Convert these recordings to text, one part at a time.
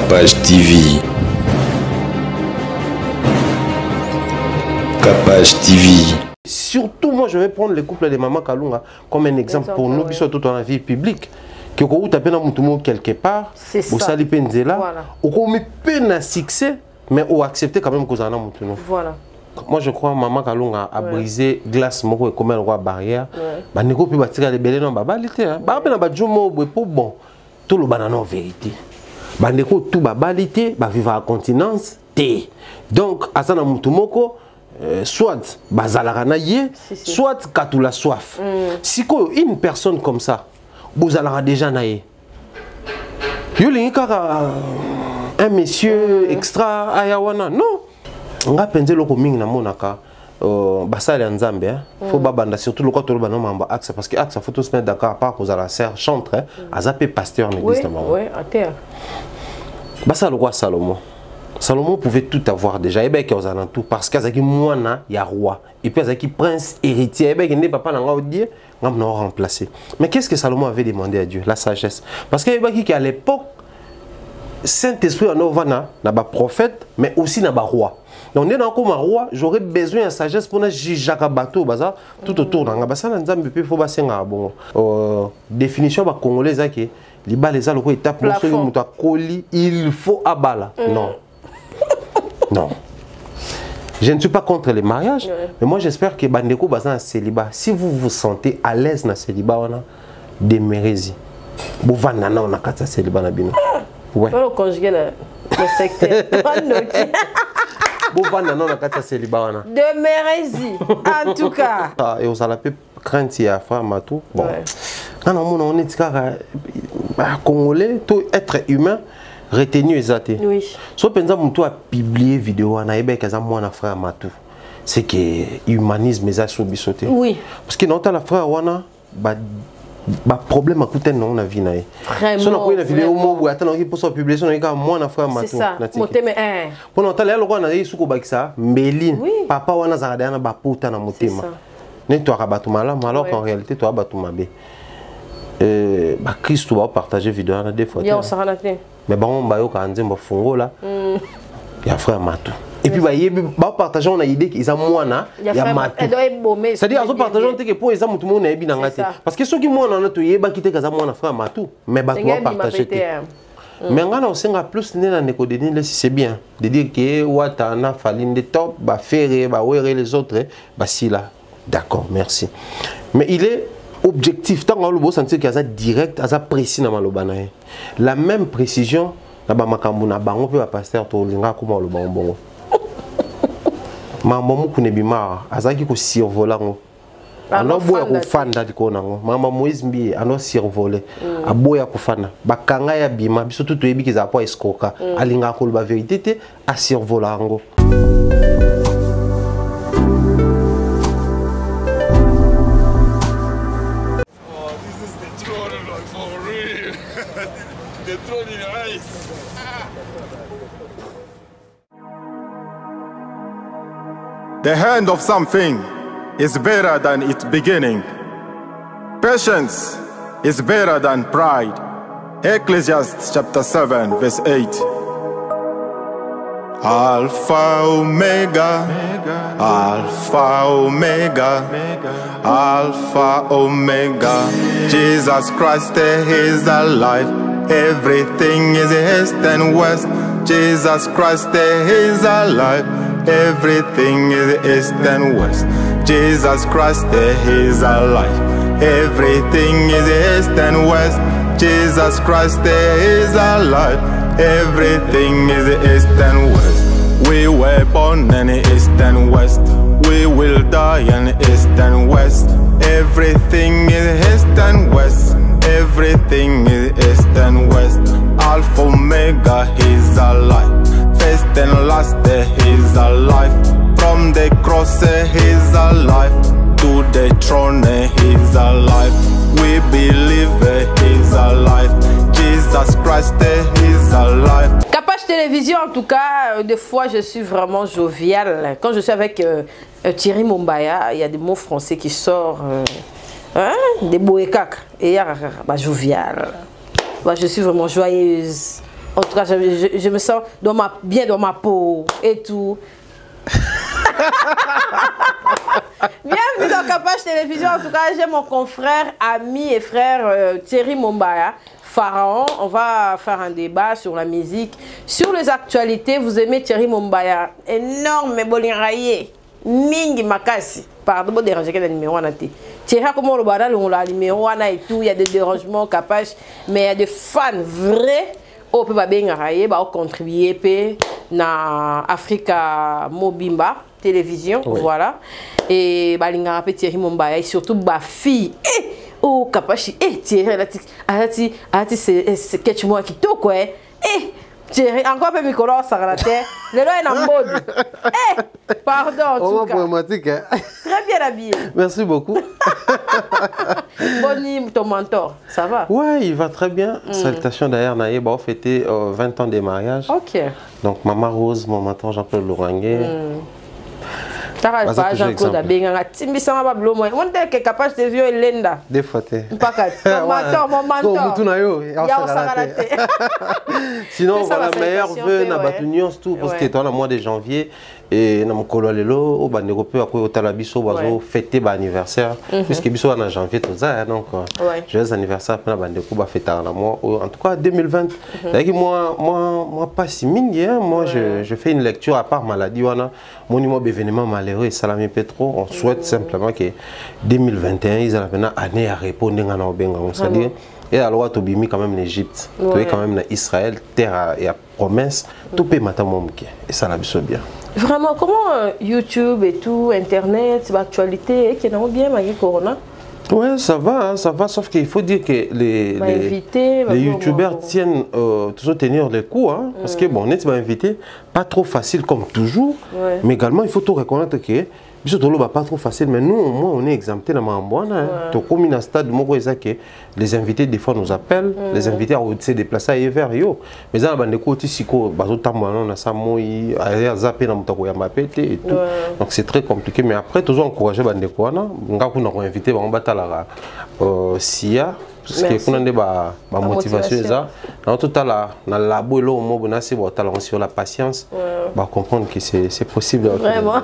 Capage TV. Capage TV. Surtout, moi, je vais prendre le couple de Maman Kalunga comme un exemple pour nous qui sommes tout dans la vie publique. Que quand vous tapez dans mon quelque part, vous salez Penzela, vous avez peine à succès, mais vous acceptez quand même que vous en avez mon Voilà. Moi, je crois que Maman Kalunga a brisé glace moko et comme elle roi barrière. Bah, neko peut bâtir les belles non babalité. Bah, ben ba jomo pour bon. Tout le banana en vérité. Bah, neko tout babalité, bah vivre à continence té. Donc, asana mutumoko. Soit bazalarana yé, soit katula soif. Si une personne comme ça, vous allez déjà naïe. Un monsieur extra ayawana non. On a pensé le coming na monaka. Basale en Zambie, faut babanda surtout le côté urbain non axe parce que axe faut tous se mettre d'accord pas cause à la serre chantre, à zapper pasteur n'existe pas. Oui, à terre. Basale roi Salomon. Salomon pouvait tout avoir déjà, et bien qu'il y a tout parce qu'il y a moine, il y a roi, et puis il y a prince héritier, et bien qu'il n'y a pas de on l'a remplacé. Mais qu'est-ce que Salomon avait demandé à Dieu? La sagesse. Parce qu'il y a qu'à l'époque, Saint-Esprit en Ovana, n'a pas prophète, mais aussi n'a pas roi. Donc on est dans comme un roi, j'aurais besoin de sagesse pour ne juger bateau bazar tout autour dans Gabassa dans Zambie puis faut passer un bon définition ba congolais qui les balles les algo étape il faut abala. Non. Non. Je ne suis pas contre les mariages, mais moi j'espère que Bandeko Bazan a célibat. Si vous vous sentez à l'aise dans le célibat, on a des mérésies. Vous venez dans le célibat. Ouais. On conjugue le secteur. Vous venez dans le célibat. De mérésies, en tout cas. Et vous allez craindre si y a femme à tout. Bon. Quand on est congolais, tout être humain. Retenu exaté. Oui. So penza mtu a publié vidéo na ebe kaza mwana frère Matou. C'est que humanisme eza so bisoté. Oui. Parce que dans la frère wana ba problème akute non na vie na ye. Vraiment. So na ko na vidéo mo bu atana ki pour so publier so na mwana frère Matou. C'est ça. Motema un. Pour non tala lokwa na yesu ko bakisa Mbéline. Papa wana zakada na ba puta na motema. Ne to akabatu malamu alors qu'en réalité to abatu mabe. Ba Christ va partager vidéo na des fois. Yo ça relaté. Mais bon, on va fongo là. Il y a frère Matou. Et puis bah partager on a idée qu'ils ont moins il y a Matou. C'est-à-dire ils ont partagé que pour les amis tout le monde est bien engagé. Parce que ceux qui moi on a tout yeba quitter qu'ils ont moins frère Matou. Mais bah toi partager. Mais on a aussi un plus né dans les c'est bien de dire que Wata na faline de top bah faire bah ouais les autres bah si là. D'accord, merci. Mais il est objectif, tant que le sentir qu'il y a direct, il y a précis dans le banane. La même précision, on peut passer au linga comme le bonbon. Maman connaît bien, azaki ko survolant. Alors boya ko fanda dikona ngo. Maman Moïse mbi ano survoler. Aboya ko fana. Bakanga ya bima biso tout yebi ki za po escoka. Alinga ko ba vérité te a survoler ngo. The end of something is better than its beginning. Patience is better than pride. Ecclesiastes chapter 7 verse 8. Alpha Omega, Alpha Omega, Alpha Omega. Jesus Christ is alive. Everything is east and west. Jesus Christ is alive. Everything is east and west. Jesus Christ is alive. Everything is east and west. Jesus Christ is alive. Everything is east and west. We were born in east and west. We will die in east and west. Everything is east and west. Everything is east and west. Alpha Omega is alive. First and last he's alive. From the cross he's alive. To the throne he's alive. We believe he's alive. Jesus Christ is alive. Capage Télévision, en tout cas, des fois je suis vraiment jovial. Quand je suis avec Thierry Mombaya, il y a des mots français qui sortent. Des boécacs. Et il y a jovial. Je suis vraiment joyeuse. En tout cas, je me sens bien dans ma peau et tout. Bienvenue dans Kapach Télévision. En tout cas, j'ai mon confrère, ami et frère Thierry Mombaya, Pharaon. On va faire un débat sur la musique, sur les actualités. Vous aimez Thierry Mombaya? Énorme, mais boliraillé. Mingi Makasi. Pardon, bon déranger quel numéro on a été. Thierry, comment le badal, on l'a numéro on a et tout. Il y a des dérangements Kapach, mais il y a des fans vrais. On peut pas bien railler, bah on contribuer na Africa Mobimba télévision, oui. Voilà. Et bah l'inga Thierry Mombaya et surtout ba fille. Oh Kapach, Thierry c'est quelque chose qui to quoi. Thierry, encore un peu micro ça la terre. Le lot est en mode. Pardon, en tout cas. Hein? Très bien habillé. Merci beaucoup. Boni, ton mentor, ça va? Ouais, il va très bien. Salutations d'ailleurs, Naïe, on fêtait 20 ans de mariage. Ok. Donc, Maman Rose, mon mentor Jean-Claude Louranguet. T'as pas Jean-Claude Abenga, Timbisama Bablo, moi, on est capable de vieux Lenda. Des fois, mon mentor. Sinon, voilà, meilleur vœu, na batunion, tout, parce que dans le mois de janvier, et na mokolo lelo, au banderope, après au talabiso, bazo fêter l'anniversaire, puisque biso en janvier tout ça, donc joyeux anniversaire après la bandeko, ba fêter en mois, en tout cas 2020. C'est-à-dire moi pas si mingi, moi je fais une lecture à part maladie, mon numéro d'événement malheureux et Salamé Petro, on souhaite simplement que 2021 ils aient une année à répondre à nos benga, c'est-à-dire et la loi Tobimi quand même l'Égypte, tu es quand même Israël, terre et promesse, tout peut matamomke et ça la bien. Vraiment, comment YouTube et tout, Internet, l'actualité, qui est bien malgré Corona? Ouais, ça va, sauf qu'il faut dire que les youtubeurs tiennent toujours tenir les coups, hein, parce que bon, on est invité, pas trop facile comme toujours, mais également il faut tout reconnaître que pas trop facile, mais nous au moins on est exempté dans Mamboana. Comme un stade, les invités des fois nous appellent, les invités à se déplacer à vers yo. Mais ça, les côtés siko, bazotamano, samoui, zappé dans et tout. Donc c'est très compliqué. Mais après toujours encourager bandekwana, on a invité on batala Sia. Parce que nous avons la motivation, dans tout cas, dans le labo, on a sur la patience, on comprendre que c'est possible. Vraiment.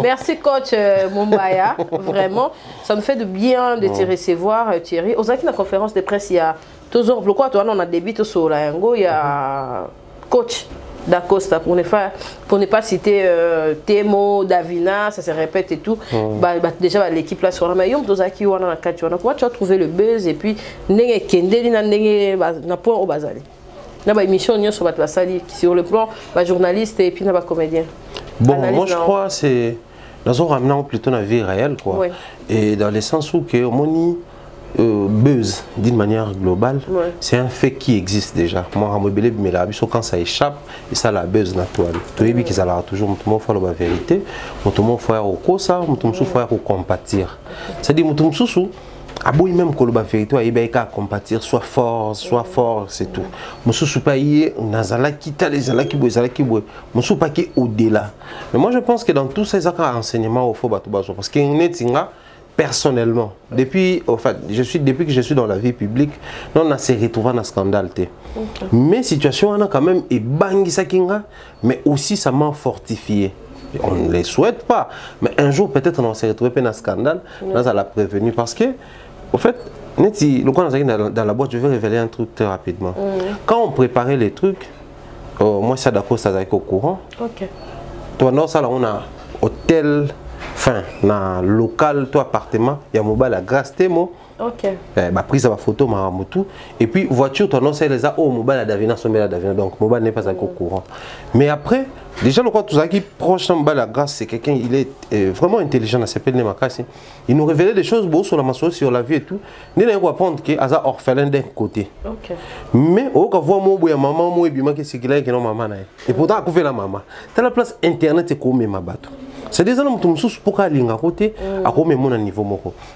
Merci coach Mombaya, vraiment. Ça nous fait de bien de te recevoir, Thierry. Aux acquis de la conférence de presse, il y a toujours, pourquoi toi on a débuté sur la Yango, il y a coach d'Acosta, pour ne pas citer Temo, Davina, ça se répète et tout. Déjà l'équipe là sur la maillot, tous acquis on a quatre, comment tu as trouvé le buzz et puis n'engé kendeli na point au bazali. Na ba émission sur sur le plan journaliste et puis na ba comédien. Bon, moi je crois que c'est nous ramenons plutôt la vie réelle quoi. Oui. Et dans le sens où que moni buzz d'une manière globale, c'est un fait qui existe déjà. Moi mais là quand ça échappe et ça la buzz naturelle. Tu vois que ça la toujours tout faire la vérité, tout monde faire au cosa, tout monde faire au compatir. C'est-à-dire tout monde aboui même que la vérité il va qu'à compatir soit fort c'est tout. Mususu pas y nazala kita les zala ki boy mususu pas qui au-delà. Mais moi je pense que dans tous ces enseignements au faut batubazo parce que netinga personnellement depuis depuis que je suis dans la vie publique on a se retrouvé dans scandale mais situation on a quand même et bangi sakinga mais aussi ça m'a fortifié. On ne les souhaite pas mais un jour peut-être on s'est retrouvé dans un scandale là ça l'a prévenu parce que au fait, dans la boîte, je vais révéler un truc très rapidement. Quand on préparait les trucs, moi, ça d'accord, ça au courant. Ok. Toi, non, ça là, on a hôtel, enfin, dans local, toi, appartement, il y a mobile à grâce, témo. Ok. Bah, prise à photo, tout. Et puis, voiture, toi, non, ça, les a, mobile à Davina, donc, mobile n'est pas au courant. Mais après, déjà, le quoi, tout ça qui proche de la grâce, c'est quelqu'un, il est vraiment intelligent, il s'appelle Nemakasi. Il nous révélait des choses beaux sur la maçonnerie, sur la vie et tout. Il nous apprendre qu'il y a un orphelin d'un côté. Okay. Mais, au cas où moi, il y a maman, moi, il y a qui est là, maman. Et pourtant, à fait la maman. Dans la place internet, c'est comme ma bateau. C'est des hommes qui sont pour aller à côté, à comme mon niveau.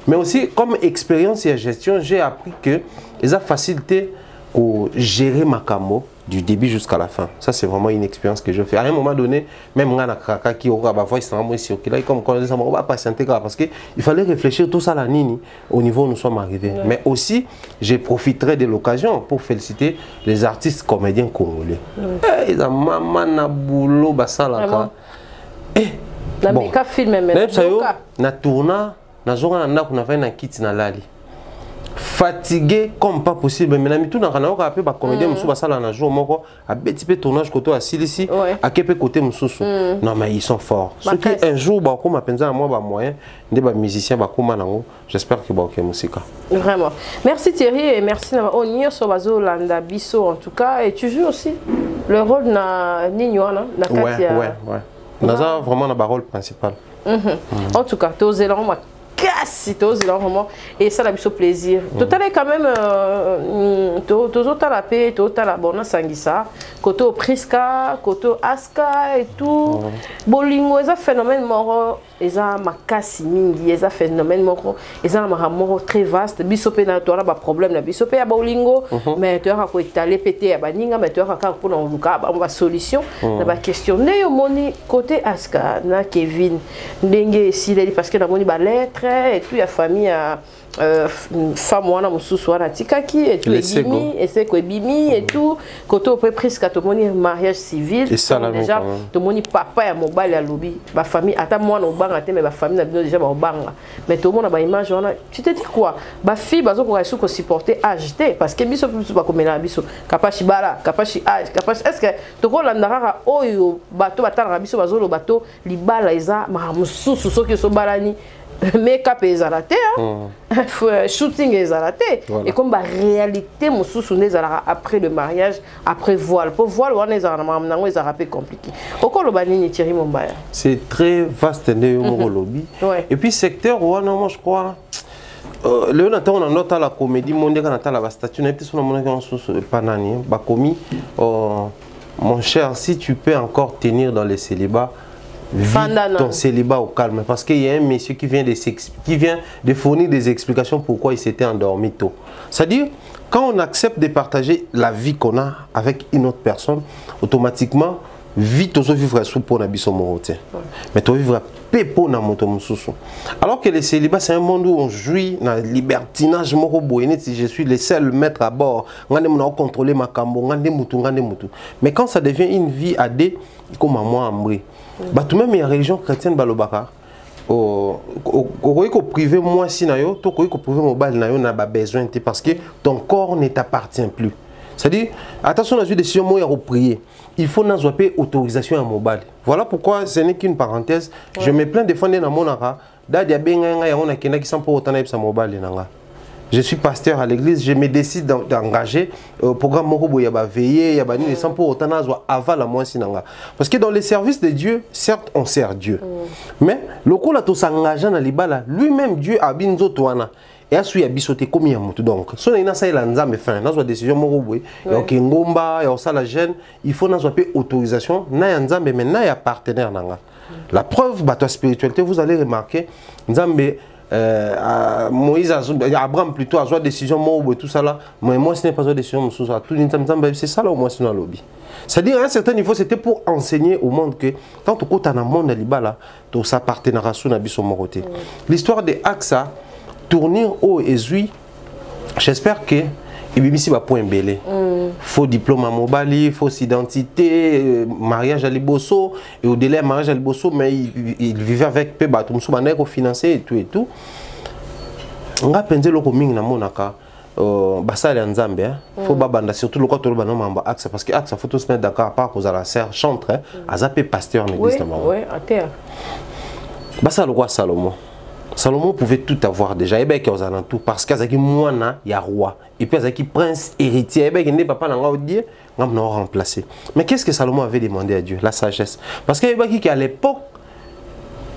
Mais aussi, comme expérience et gestion, j'ai appris que les facilités pour gérer ma camo du début jusqu'à la fin. Ça, c'est vraiment une expérience que je fais. À un moment donné, même moi, qui aura ma voix, c'est vraiment circulé, comme quand on va patienter, parce qu'il fallait réfléchir tout ça à la nini, au niveau où nous sommes arrivés. Ouais. Mais aussi, je profiterai de l'occasion pour féliciter les artistes comédiens congolais. Ils ont maman boulot, basalaka. Na meka film même. Na tourna, na zonga na kuna fait na kit na lali. Fatigué comme pas possible, mais na tout na kana ka pe ba comédien musu basala na jour moko a petit peu tournage côté à Silisi à kepe côté mususu. Non mais ils sont forts. Ceux qui un jour ba ko mapenza moi ba moyen des ba musiciens ba kuma nango, j'espère que ba ok musique. Vraiment. Merci Thierry et merci na onio so bazo landa biso en tout cas et tu joues aussi le rôle na Nignoana na Katia. Ouais. Naza vraiment na rôle principal. En tout cas, tu es vraiment casse, vraiment et ça a eu plaisir. Total est quand même la paix, total la bonne sangisa, koto Priska, koto Aska et tout. Bolingo est un phénomène moro, est un makasi mingi, est un phénomène moro, est un moro très vaste. Bisopé na toi ba problème na bisopé à bolingo, mais tu as quoi étaler péter à baninga, mais tu as quoi pour dans luka, ba solution, na ba question. Né moni côté Aska na Kevin, ndenge si parce que na moni ba lettre et puis la famille a femme wana mususu wana tikaki et tout ebimi et c'est quoi ebimi et tout côté au presque to moni mariage civil et ça déjà to moni papa ya mobile ya lobi ba famille ata mwana obanga te mais ba famille na bino déjà ba obanga mais to mona ba image wana tu te dis quoi ba fille bazo ko resu ko supporter âge parce que biso ba komela biso kapashi bara kapashi âge kapashi est-ce que to ko landaka oyo bato batala biso bazo lo bato libala eza ma mususu soki so balani make-up est raté, shooting est raté. Et comme la réalité, après le mariage, après voile. Pour voile, on est compliqué. Pourquoi le banini Thierry Mombaya? C'est très vaste, et puis secteur, moi je crois. Le on a noté la comédie mondiale, on a la statue, on a été sur la monnaie panani, bakomi. Mon cher, si tu peux encore tenir dans les célibats. Ton célibat au calme parce qu'il y a un monsieur qui vient de fournir des explications pourquoi il s'était endormi tôt. C'est-à-dire, quand on accepte de partager la vie qu'on a avec une autre personne, automatiquement, vite on vivra sous pour nabiso morote. Mais on vivra pépo na moto mususu. Alors que le célibat c'est un monde où on jouit dans libertinage moko boyene si je suis le seul maître à bord, ngande mona contrôler ma kambo, ngande mutu. Mais quand ça devient une vie à deux, comme à moi amri. Bah tout même il y a religion chrétienne balobaka au privé moi si na yo to ko privé mobile na yo na ba besoin parce que ton corps ne t'appartient plus. C'est-à-dire attention à une décision moi à prier. Il faut n'a pas autorisation à mobile. Voilà pourquoi ce n'est qu'une parenthèse. Je me plains des fois dans mon ara dadia benga ya on a kena qui sont pour autant na mobile nanga. Je suis pasteur à l'église, je me décide d'engager programme Morobo Yaba veiller, Yaba ni sans pour autant avant la moitié sinanga. Parce que dans les services de Dieu, certes on sert Dieu. Mais le coup là tout s'engageant dans libala, lui-même Dieu a binzo toana. Et à celui a bisoté comme il y donc. Si on a une salle mais fin, dans une décision Morobo, il y a un ngomba, il y a ça la gêne, il faut dans une autorisation, na nzambe mais na ya partenaire nanga. La preuve bateau spiritualité, vous allez remarquer nzambe Moïse, Abraham plutôt a joué décision moi et tout ça là, mais moi ce n'est pas une décision c'est ça là au moins c'est dans le lobby. C'est-à-dire à un certain niveau c'était pour enseigner au monde que quand tu côté dans le monde libala, tu ça partenariat sur nabi son moroté. L'histoire de Axa tournir au Ezui, j'espère que et bien ici va point belé. Faux diplôme à Mobali, fausse identité, mariage à Liboso et au délai mariage à Liboso mais il vivait avec peu bateau au financier et tout. On a pensé le coming na monaka basale en Zambie faut babanda surtout le côté urbain mamba axe parce que axe faut tous se mettre d'accord pas cause à la serre chantre à zapper pasteur l'église là. Oui, à terre. Basale roi Salomon. Salomon pouvait tout avoir déjà, et bien qu'il y a tout parce qu'il y a moine, il y a roi, et puis il y a prince héritier, et bien qu'il n'y a pas de on l'a remplacé. Mais qu'est-ce que Salomon avait demandé à Dieu? La sagesse. Parce qu'il y a qu'à l'époque,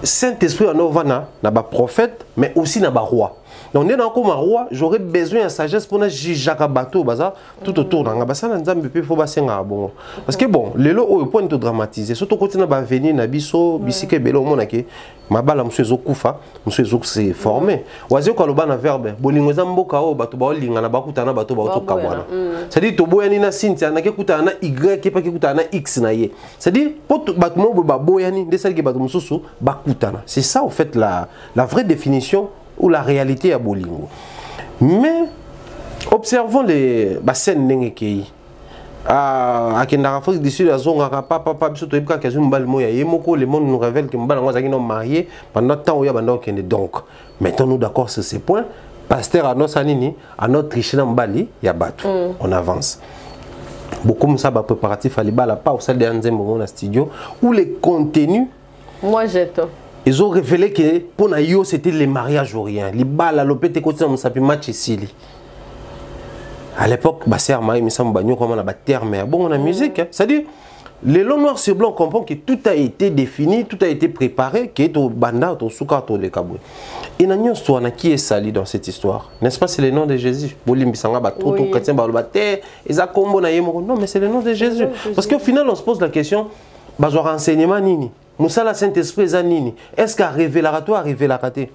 Saint-Esprit en Ovana, n'a pas prophète, mais aussi n'a pas roi. Donc on est dans comme roi, j'aurais besoin de sagesse pour juger bateau baza tout autour d'anga basa na nzambe pe faut basenga bon. Parce que bon, lelo o point de dramatiser, surtout quand on va venir na biso bisike belo mona ke mabala monsieur ezokufa, monsieur ezok se formé. Wazi ko loba na verbe, bolingo za mboka o bato ba linga na bakutana bato ba otoka bwana. C'est-à-dire to boyani na Cynthia na ke kutana na y ke pa ke kutana na x na ye. C'est-à-dire pour bato mo ba boyani de celle ke bato mususu bakutana. C'est ça en fait la vraie définition ou la réalité à bolingo. Mais observons les scènes n'engekei. À Afrique du Sud, le monde nous révèle que nous sommes mariés pendant le temps où il y a donc. Mettons-nous d'accord sur ces points. Pasteur à notre Sanini, à notre Richina Mbali, il y a battu. On avance. Beaucoup de ça, préparatif à l'Ibala, pas au salle de studio, où les contenus. Moi, j'étais. Ils ont révélé que pour Nayo, c'était les mariages orients. L'Ibala, l'opété côté de mon match ici. À l'époque, Basser Maï, mais ça me bagne comme on a terme, mais bon, on a musique. C'est-à-dire, les longs noirs sur blanc comprennent que tout a été défini, tout a été préparé, qui est au banda, au soukar, au lekaboué. Et nous avons une histoire qui est salie dans cette histoire. N'est-ce pas, c'est le nom de Jésus. Non, mais c'est le nom de Jésus. Parce qu'au final, on se pose la question, bah, renseignement nini. Moussa la Saint-Esprit nini. Est-ce qu'à révélatoire, révélaté?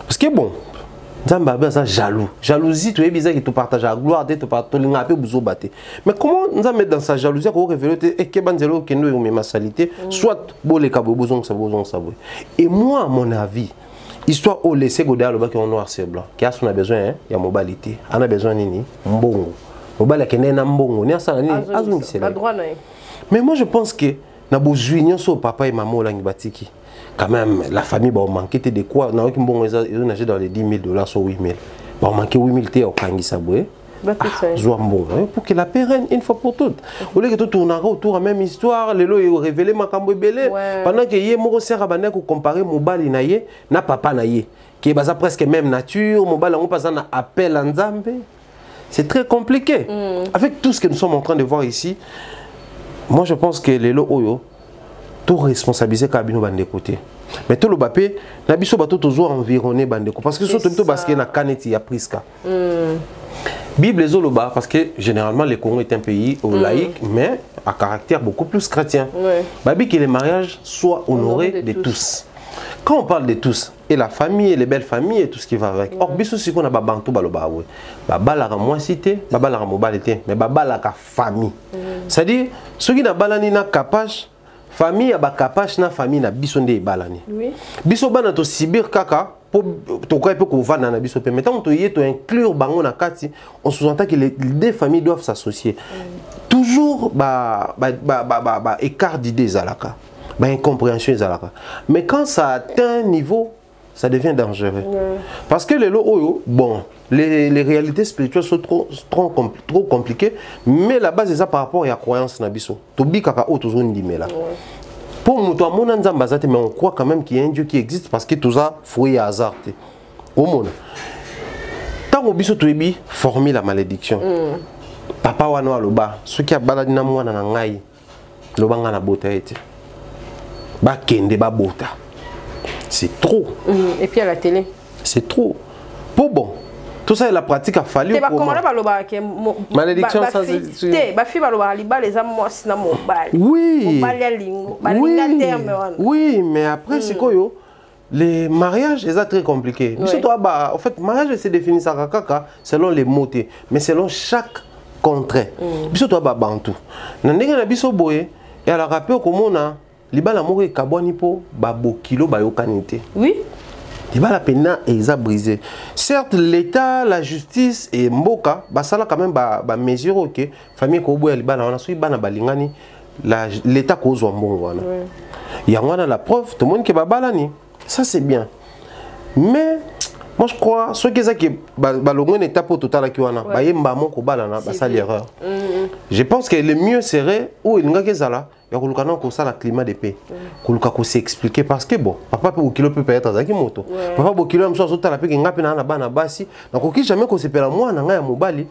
Parce que bon. Nous jaloux. Jalousie, tu es bizarre que tu partages la gloire, tu partages la paix, mais comment nous allons mettre dans sa jalousie pour révéler que Banzelo qui nous est ma salité, soit les cabos, et moi, à mon avis, histoire au laisser goder le bac en noir c'est blanc, qui a son besoin, il y a mobilité, on a besoin nini, mbongo, mobile qui n'est pas mbongo, ni ça nini, mais moi je pense que na besoin sur papa et maman langi batiki. Quand même, la famille va manquer de quoi? Ils ont nagé dans les 10 000 $, sur 8 000. Ils vont manquer 8 000 $ au Kangisaboué. Pour que la pérenne, une fois pour toutes. Au lieu que tout tournera autour de la même histoire, les lois ont révélé ma cambo belé. Pendant que yé moro sert à baner pour comparer mon bal naye, na papa naye, qui est basé presque même nature, mon bal on passe un appel en Zambé. C'est très compliqué. Avec tout ce que nous sommes en train de voir ici, moi je pense que les lois oyo tout responsabiliser Kabino bande côté. Mais tout le bapé, na biso bato toujours environné bande parce que surtout tout parce que na canette ya priska. Bible zoloba parce que généralement le Congo est un pays laïque mais à caractère beaucoup plus chrétien. Babi que les mariages soient honorés de tous. Quand on parle de tous, et la famille, et les belles familles, et tout ce qui va avec. Or, biso si qu'on a babantou baloba oui. Baba la moi cité, baba la mobilité, mais baba la famille. C'est-à-dire ceux qui na balani na capache famille ba capache na famille na biso nde balani. Oui. Biso bana to sibir kaka pour to quoi peut qu'on va na biso pe mettons to yé to inclure bango na kati, on sous-entend que les deux familles doivent s'associer. Toujours écart d'idées zalaka. Incompréhension zalaka. Mais quand ça atteint un niveau, ça devient dangereux. Parce que les lots, bon, les réalités spirituelles sont trop compliquées, mais la base est ça par rapport à la croyance nabiso. Tobi kaka o toujours ndimé là. Pour nous, mais on croit quand même qu'il y a un Dieu qui existe parce que tout ça fruit à hasard. Au monde. Tant que biso tobi former la malédiction. Papa wano aloba, ceux qui a baladé na mwana na ngai, loba nga na bota ete. Ba kende ba bota. C'est trop. Et puis à la télé. C'est trop. Pour bon. Tout ça, la pratique a fallu. Malédiction sans oui. Oui, mais après, c'est quoi les mariages, c'est très compliqué. En fait, mariage, c'est défini ça selon les mots, mais selon chaque contrée. Biso to ba bantu. Na ndenge na biso boye, et alors rappel comment on a libala moko kabwani po ba bokilo ba yokanité. Oui. Libala pena eza brisé. Certes l'état, la justice et mboka ba sala quand même ba mesure OK, famille ko boya libala wana so ibana balingani l'état ko zo mbongo wana. Il y a la preuve tout le monde qui ba balani. Ça c'est bien. Mais moi je crois ceux qui balongo une étape totale qui wana ba yemba mon ko balana ba sala erreur. Je pense que le mieux serait où il nga kezala ya kolukana ko sala climat de paix. Koluka ko s'expliquer parce que bon papa pe okilo peut être azaki moto. Papa bokilo mso so tala pe ngapi na bana basi. Donc oki jamais ko sepela moi na nga ya mobali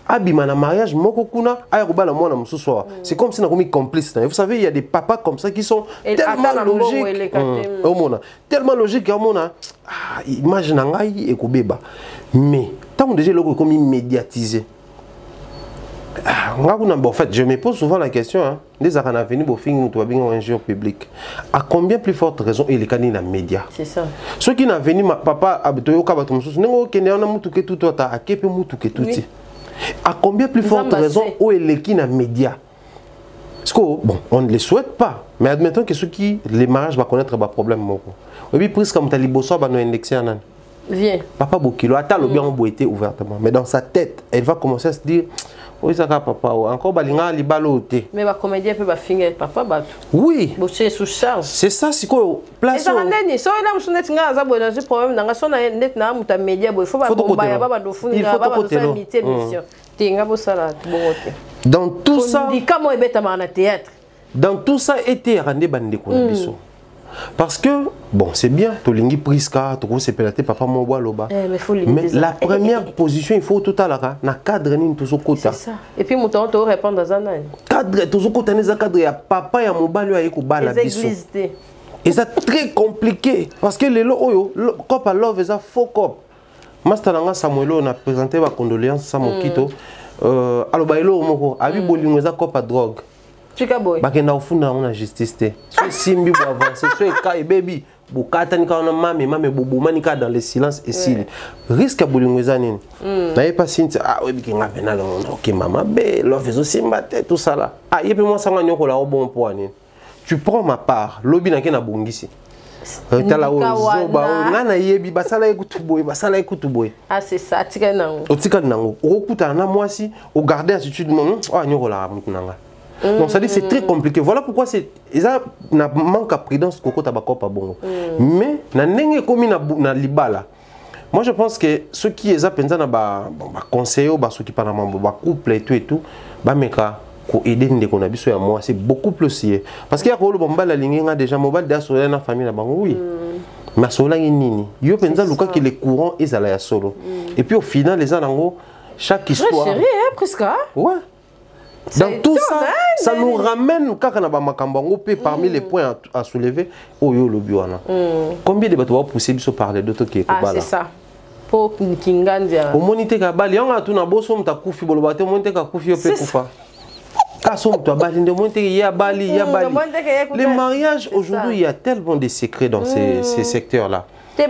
abima na mariage moko kuna aya kobala mwana mususu wa. C'est comme si na komi complice. Vous savez, il y a des papas comme ça qui sont tellement logiques. Tellement logiques à mona. Imagine ngai ekobeba. Mais tant déjà loko komi médiatisé. En fait, je me pose souvent la question, hein, des arènes à venir pour finir nous bien un jour public. À combien plus forte raison il est candidat dans les médias? C'est ça. Ceux qui n'ont venu, papa, abitoyo kabatum sous, n'engo kene on a mutuke tout toi ta, akepe mutuke tout ti. À combien plus forte raison où il est qui dans les médias? Parce que bon, on ne les souhaite pas, mais admettons que ceux qui les mariages va connaître des problèmes moko. Et puis presque comme taliboso va nous indexer en an. Viens. Papa Bokilo, attends le bien emboîté ouvertement, mais dans sa tête, elle va commencer à se dire. Oui, ça va, papa. Encore, balinga li baloté. Mais ma comédien peut pas finir, papa, batou. Oui. Bosser sous charge. C'est ça, c'est quoi? Place. Et ça, rendez-ni. Si on a un net, nga zabo dans ce problème, dans son net, na muta média, il faut pas bombarder, pas dofu, il faut pas imiter mission. Tinga bosala, bongote. Dans tout ça. Dit comment il bête à théâtre. Dans tout ça, était rendez bandé qu'on biso. Parce que, bon, c'est bien, tu lingi priska, tu sais pélater papa mon bois loba. Mais la première position, il faut tout à l'heure, na cadre ni tout ce côté. C'est ça. Et puis, mon temps, tu répondre dans un an. Cadre, tout ce côté, na cadre, ya papa ya mon bal ya ko bala biso. Et c'est très compliqué parce que les loyo, cop à love, ça faux cop. Master Nanga Samuel, on a présenté ma condoléance Samokito. Alors bailo moko, abi bolingo za cop à drogue. Bakenda ufunda na justice te. So simbi bo avancer, so ka baby, bukata nika na mame bobo nika dans le silence et s'il risque bolingo za nini. Na pas sinti oui bikinga pena na OK mama be, love zo simba te tout ça là. Yepe moi sanga nyoko la bon point nini. Tu prends ma part, lobi na kena bongisi. Tala ozo ba ngana yebi basala ekutuboy, basala ekutuboy. Ah c'est ça, tika nango. Otika nango. Okuta na mwasi, o garder attitude mon, nyoko la mutunanga. Donc ça dit c'est très compliqué. Voilà pourquoi c'est ça na manque à prudence koko tabako pa bongo. Mais na nenge komi na libala. Moi je pense que ceux qui eza penza na ba conseiller ba ceux qui parlent ba couple et tout ba meka ko aider ndeko na biso ya moi c'est beaucoup plus sié parce qu'il y a ko lo bombala linga déjà mobile da sola na famille na bango oui. Mais sola nini yo penza luka que les courants ezala ya solo. Et puis au final les anango chaque histoire. Chérie presque. Ouais. Dans tout ça, ça nous ramène parmi les points à soulever. Combien de bateaux pousser sur parler d'autres qui est c'est ça. Pour Kingandia. Au monité Kabali, on a tout un beau somme ta koufi, bolobate, monté Kakoufi au Pékoufa. Kassom, toi, Bali, de monter, il y a Bali, il y a Bali. Les mariages, aujourd'hui, il y a tellement de secrets dans ces secteurs-là. Non,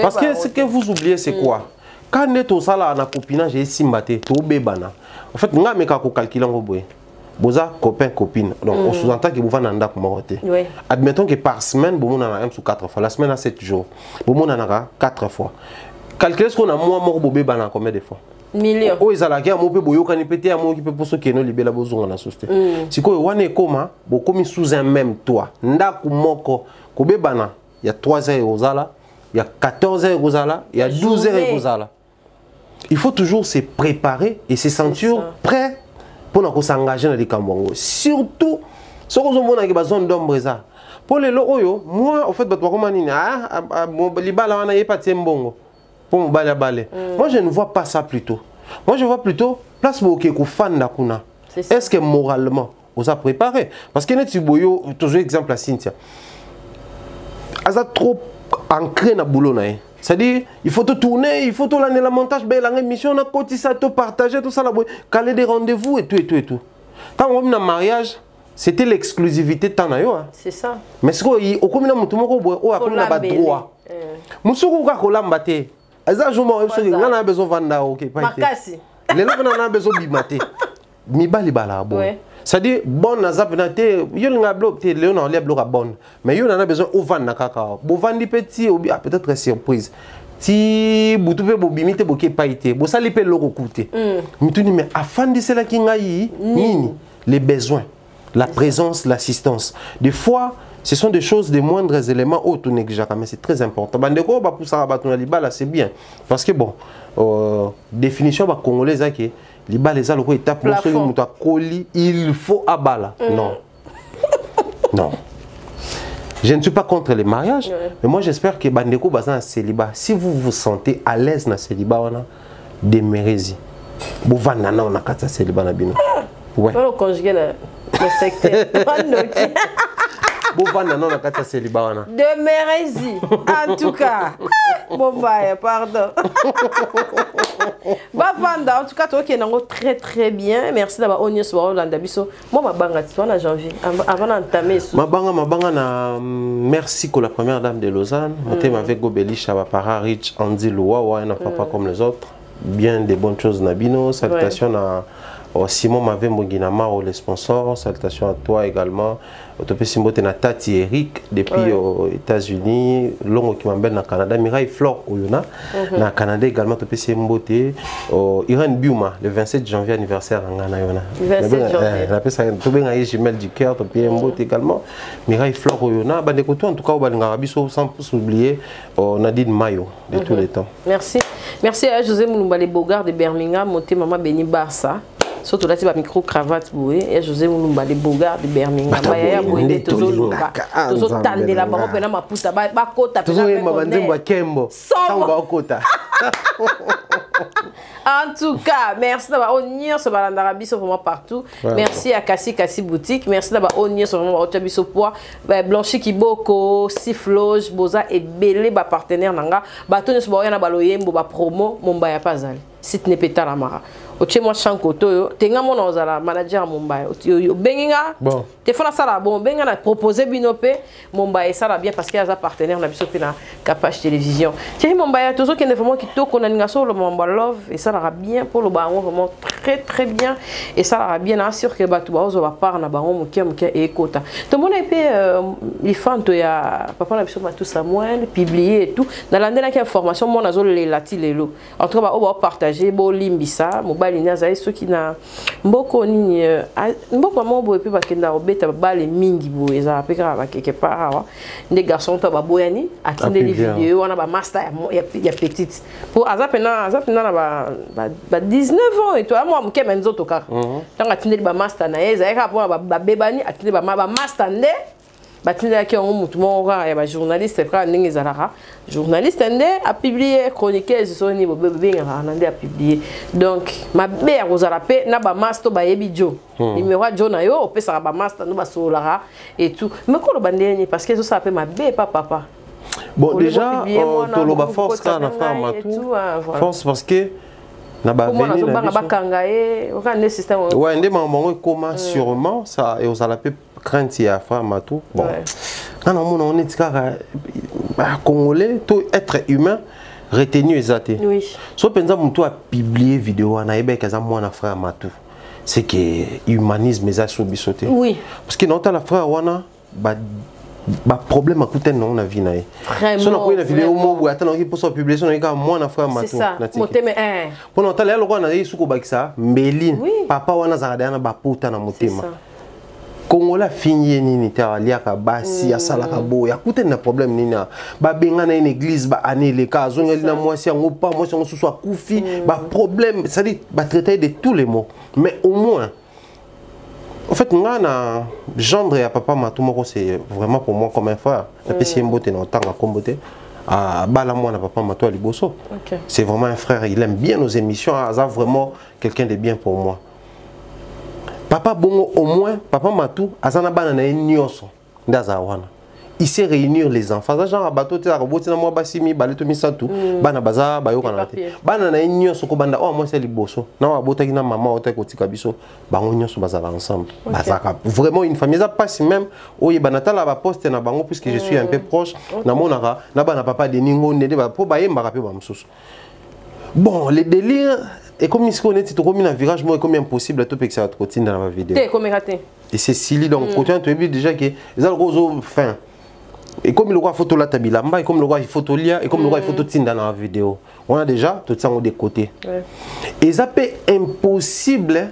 parce que ce que vous oubliez, c'est quoi? Quand on est au salaire, on a copinage, j'ai simbaté, tout bébana. En fait, on a mis calculer en bois. Boza copain copine. Donc on sous-entend que vous venez en dak moroté. Admettons que par semaine, vous en avez 1 ou 4 fois. La semaine a 7 jours. Vous en avez 4 fois. Calculez ce qu'on a moins mort bébé bana combien de fois? Millions. Oh ils allaient à mon bébé yo quand pété à mon qui peut pour ceux qui ne libérer la besoin dans la société. Si quoi wane koma, bo comme sous un même toit. Ndaku moko ko bébana, il y a 3 heures aux ala, il y a 14 heures aux ala, il y a 12 heures aux ala. Il faut toujours se préparer et se sentir prêt pour s'engager dans les cambons. Surtout, si on a une zone d'ombre, pour les loyaux, moi, en fait, moi, je ne vois pas ça plutôt. Moi, je vois plutôt place où on fan d'Akuna. Est-ce que moralement, on s'est préparé? Parce que nous toujours exemple à Cynthia. Elle a trop ancré dans le boulot. C'est-à-dire, il faut te tourner, il faut te l'année la montage, la émission, on a cotisé, tout partager, tout ça, caler des rendez-vous et tout et tout et tout. Quand on est en mariage, c'était l'exclusivité de Tanayo. C'est ça. Mais ce qu'on a comme on a droit. Moussou a colambate. Exactement, on a besoin de vendre. Ok, pas les gens ont besoin de bimater. Mibali bala bon. C'est-à-dire, bon, on a besoin de bon. Mais on a besoin de vendre na kaka. Bo vendre petit ou bien peut-être surprise. Si vous pouvez vous bimiter beaucoup pas été. Vous allez payer le coûter. Mais afin de cela qui ngaï, les besoins, la présence, l'assistance. Des fois, ce sont des choses, des moindres éléments autres mais c'est très important. Bandeko ba pour ça battre libala c'est bien parce que bon, définition ba congolais qui libala les aloko étape il faut abala. Non. Non. Je ne suis pas contre les mariages, mais moi j'espère que bandeko bazan célibat. Si vous vous sentez à l'aise dans célibat, demeurez-y. Vous vanda na on a kata célibat na bino. Ouais. On conjuguer le secteur. Vous vanda na on a kata célibat na. Demeurez-y. En tout cas. Bon bah pardon. Bavanda en tout cas toi qui est très très bien. Merci d'avoir onion sur Hollande biso. Moi ma banga tu en janvier avant d'entamer. Ma banga na merci pour la première dame de Lausanne. Mon thème avec Gobeli Chabapara Rich Andy Loua n'a pas comme les autres. Bien des bonnes choses Nabino. Salutations à Simon Mavembo Guinama, les sponsors. Salutations à toi également. Autopé Simbote na Tati Eric depuis aux États-Unis. Longo qui m'embête na Canada. Mireille Flore Oyona. Na Canada également. Autopé Simbote. Irène Biuma, le 27 janvier anniversaire en Ghana. 27 janvier. La personne tout bien aïe Jimel du cœur. Autopé Simbote également. Mireille Flore Oyona. Bandekoto en tout cas au Balingarabiso sans oublier Nadine Mayo de tous les temps. Merci. Merci à José Mouloumbale Bogard de Birmingham. Monté Maman Béni Barça. Surtout là, tu vas micro cravate boué et José Mouloumbale Bogard de Birmingham. Baya boué toujours luka. Toujours tandé la baro pena ma pouta ba kota toujours ma banzembo kembo. Tamba kota. En tout cas, merci d'avoir onion sur Balandarabi sur vraiment partout. Merci à Kassi Boutique. Merci d'avoir onion sur vraiment Ochabi sur poids. Blanchi Kiboko, Sifloge, Boza et Belé ba partenaire nanga. Bato ne se boya na baloyembo ba promo Mombaya Pazali. Site ne peta la mara. Oche moi chankoto yo tenga mona ozala manager Mombaya. Yo benginga. Bon. Te fona sala bon benga na proposer binope Mombaya ça va bien parce qu'il y a un partenaire na biso na Capage Télévision. Thierry Mombaya toujours qui est vraiment qui to qu'on a ningaso le Mombaya Love et ça va bien pour le baron vraiment très bien et ça va bien assure que batu ba ozo va par na baron mukia et kota. Tout le monde épé les fans to ya papa na biso Matou Samuel publié et tout dans l'année qui information moi nazo les lati lelo. En tout cas on va partager bo limbisa mobile naza ceux qui na mboko nini mboko mobo et puis bakenda obeta bale mingi bo eza peka ba quelque part des garçons to ba boyani atinde les vidéos on a ba master ya petite pour azapena na ba 19 ans et toi moi mke menzo to kaka tant atinde ba master na eza eka pour ba bebani atinde ba master nde batinde ki on mutu mo ya ba journaliste fra ndenge zalara journaliste nde a publié chroniqueuse so ni bo bebe ngana a publié donc ma mère ozala pe na ba master ba yebijo numéro jo na yo opesa ba master no ba solara et tout mais ko lo bandeni parce que ça peut ma bé papa bon déjà to lo ba force kana fa Matou force parce que na ba veni na bakanga e o ka ne système ouais ndé maman comment sûrement ça et ozala pe crainte ya fa Matou bon quand on est congolais tout être humain retenu exaté oui so penza mutu a publié vidéo na ebe kaza mwana frère Matou c'est que humanisme eza so bisoté oui parce que nota la frère wana ba problème à coûter non na vie na e so na ko na vidéo mo bu atana ki poso publication na ka mwana frère Matou na moteme pour nota la lokwa na yesu bakisa Mbelin papa wana zakada na ba puta na motema Congolais fini nini ta liaka basi asala ka boya kute na problème nini ba benga na une église ba anele ka zonga na mwasi yango pa mwasi yango soit kufi ba problème ça dit ba traiter de tous les mots mais au moins en fait ngana gendre ya papa Matou moko c'est vraiment pour moi comme un frère et puis c'est mbote na tanga kombote à bala moi na papa Matou liboso c'est vraiment un frère il aime bien nos émissions ça vraiment quelqu'un de bien pour moi. Papa Bongo au moins, papa Matou, azana bana na nyoso ndaza wana. Il sait réunir les enfants. Ça genre bateau te roboti na moi basimi baleto misatu bana baza bayoka na te. Bana na nyoso ko banda oh moi c'est liboso. Na wa bota kina maman ota kotika biso bango nyoso bazala ensemble. Bazaka vraiment une famille ça passe même oye banata la ba poste na bango puisque je suis un peu proche na monaka na bana papa de ningo ndé ba po ba yemba pe ba msusu. Bon, les délires et comme il se connaît, tu as mis un virage, moi, comme impossible à tout que ça continue dans la vidéo. Et c'est Silly, donc, quand tu as vu déjà que les gros fin. Et comme le roi photo là, tabilamba, et comme le roi photo lia, et comme le roi photo tine dans la vidéo. On a déjà tout ça de côté. Et ça peut impossible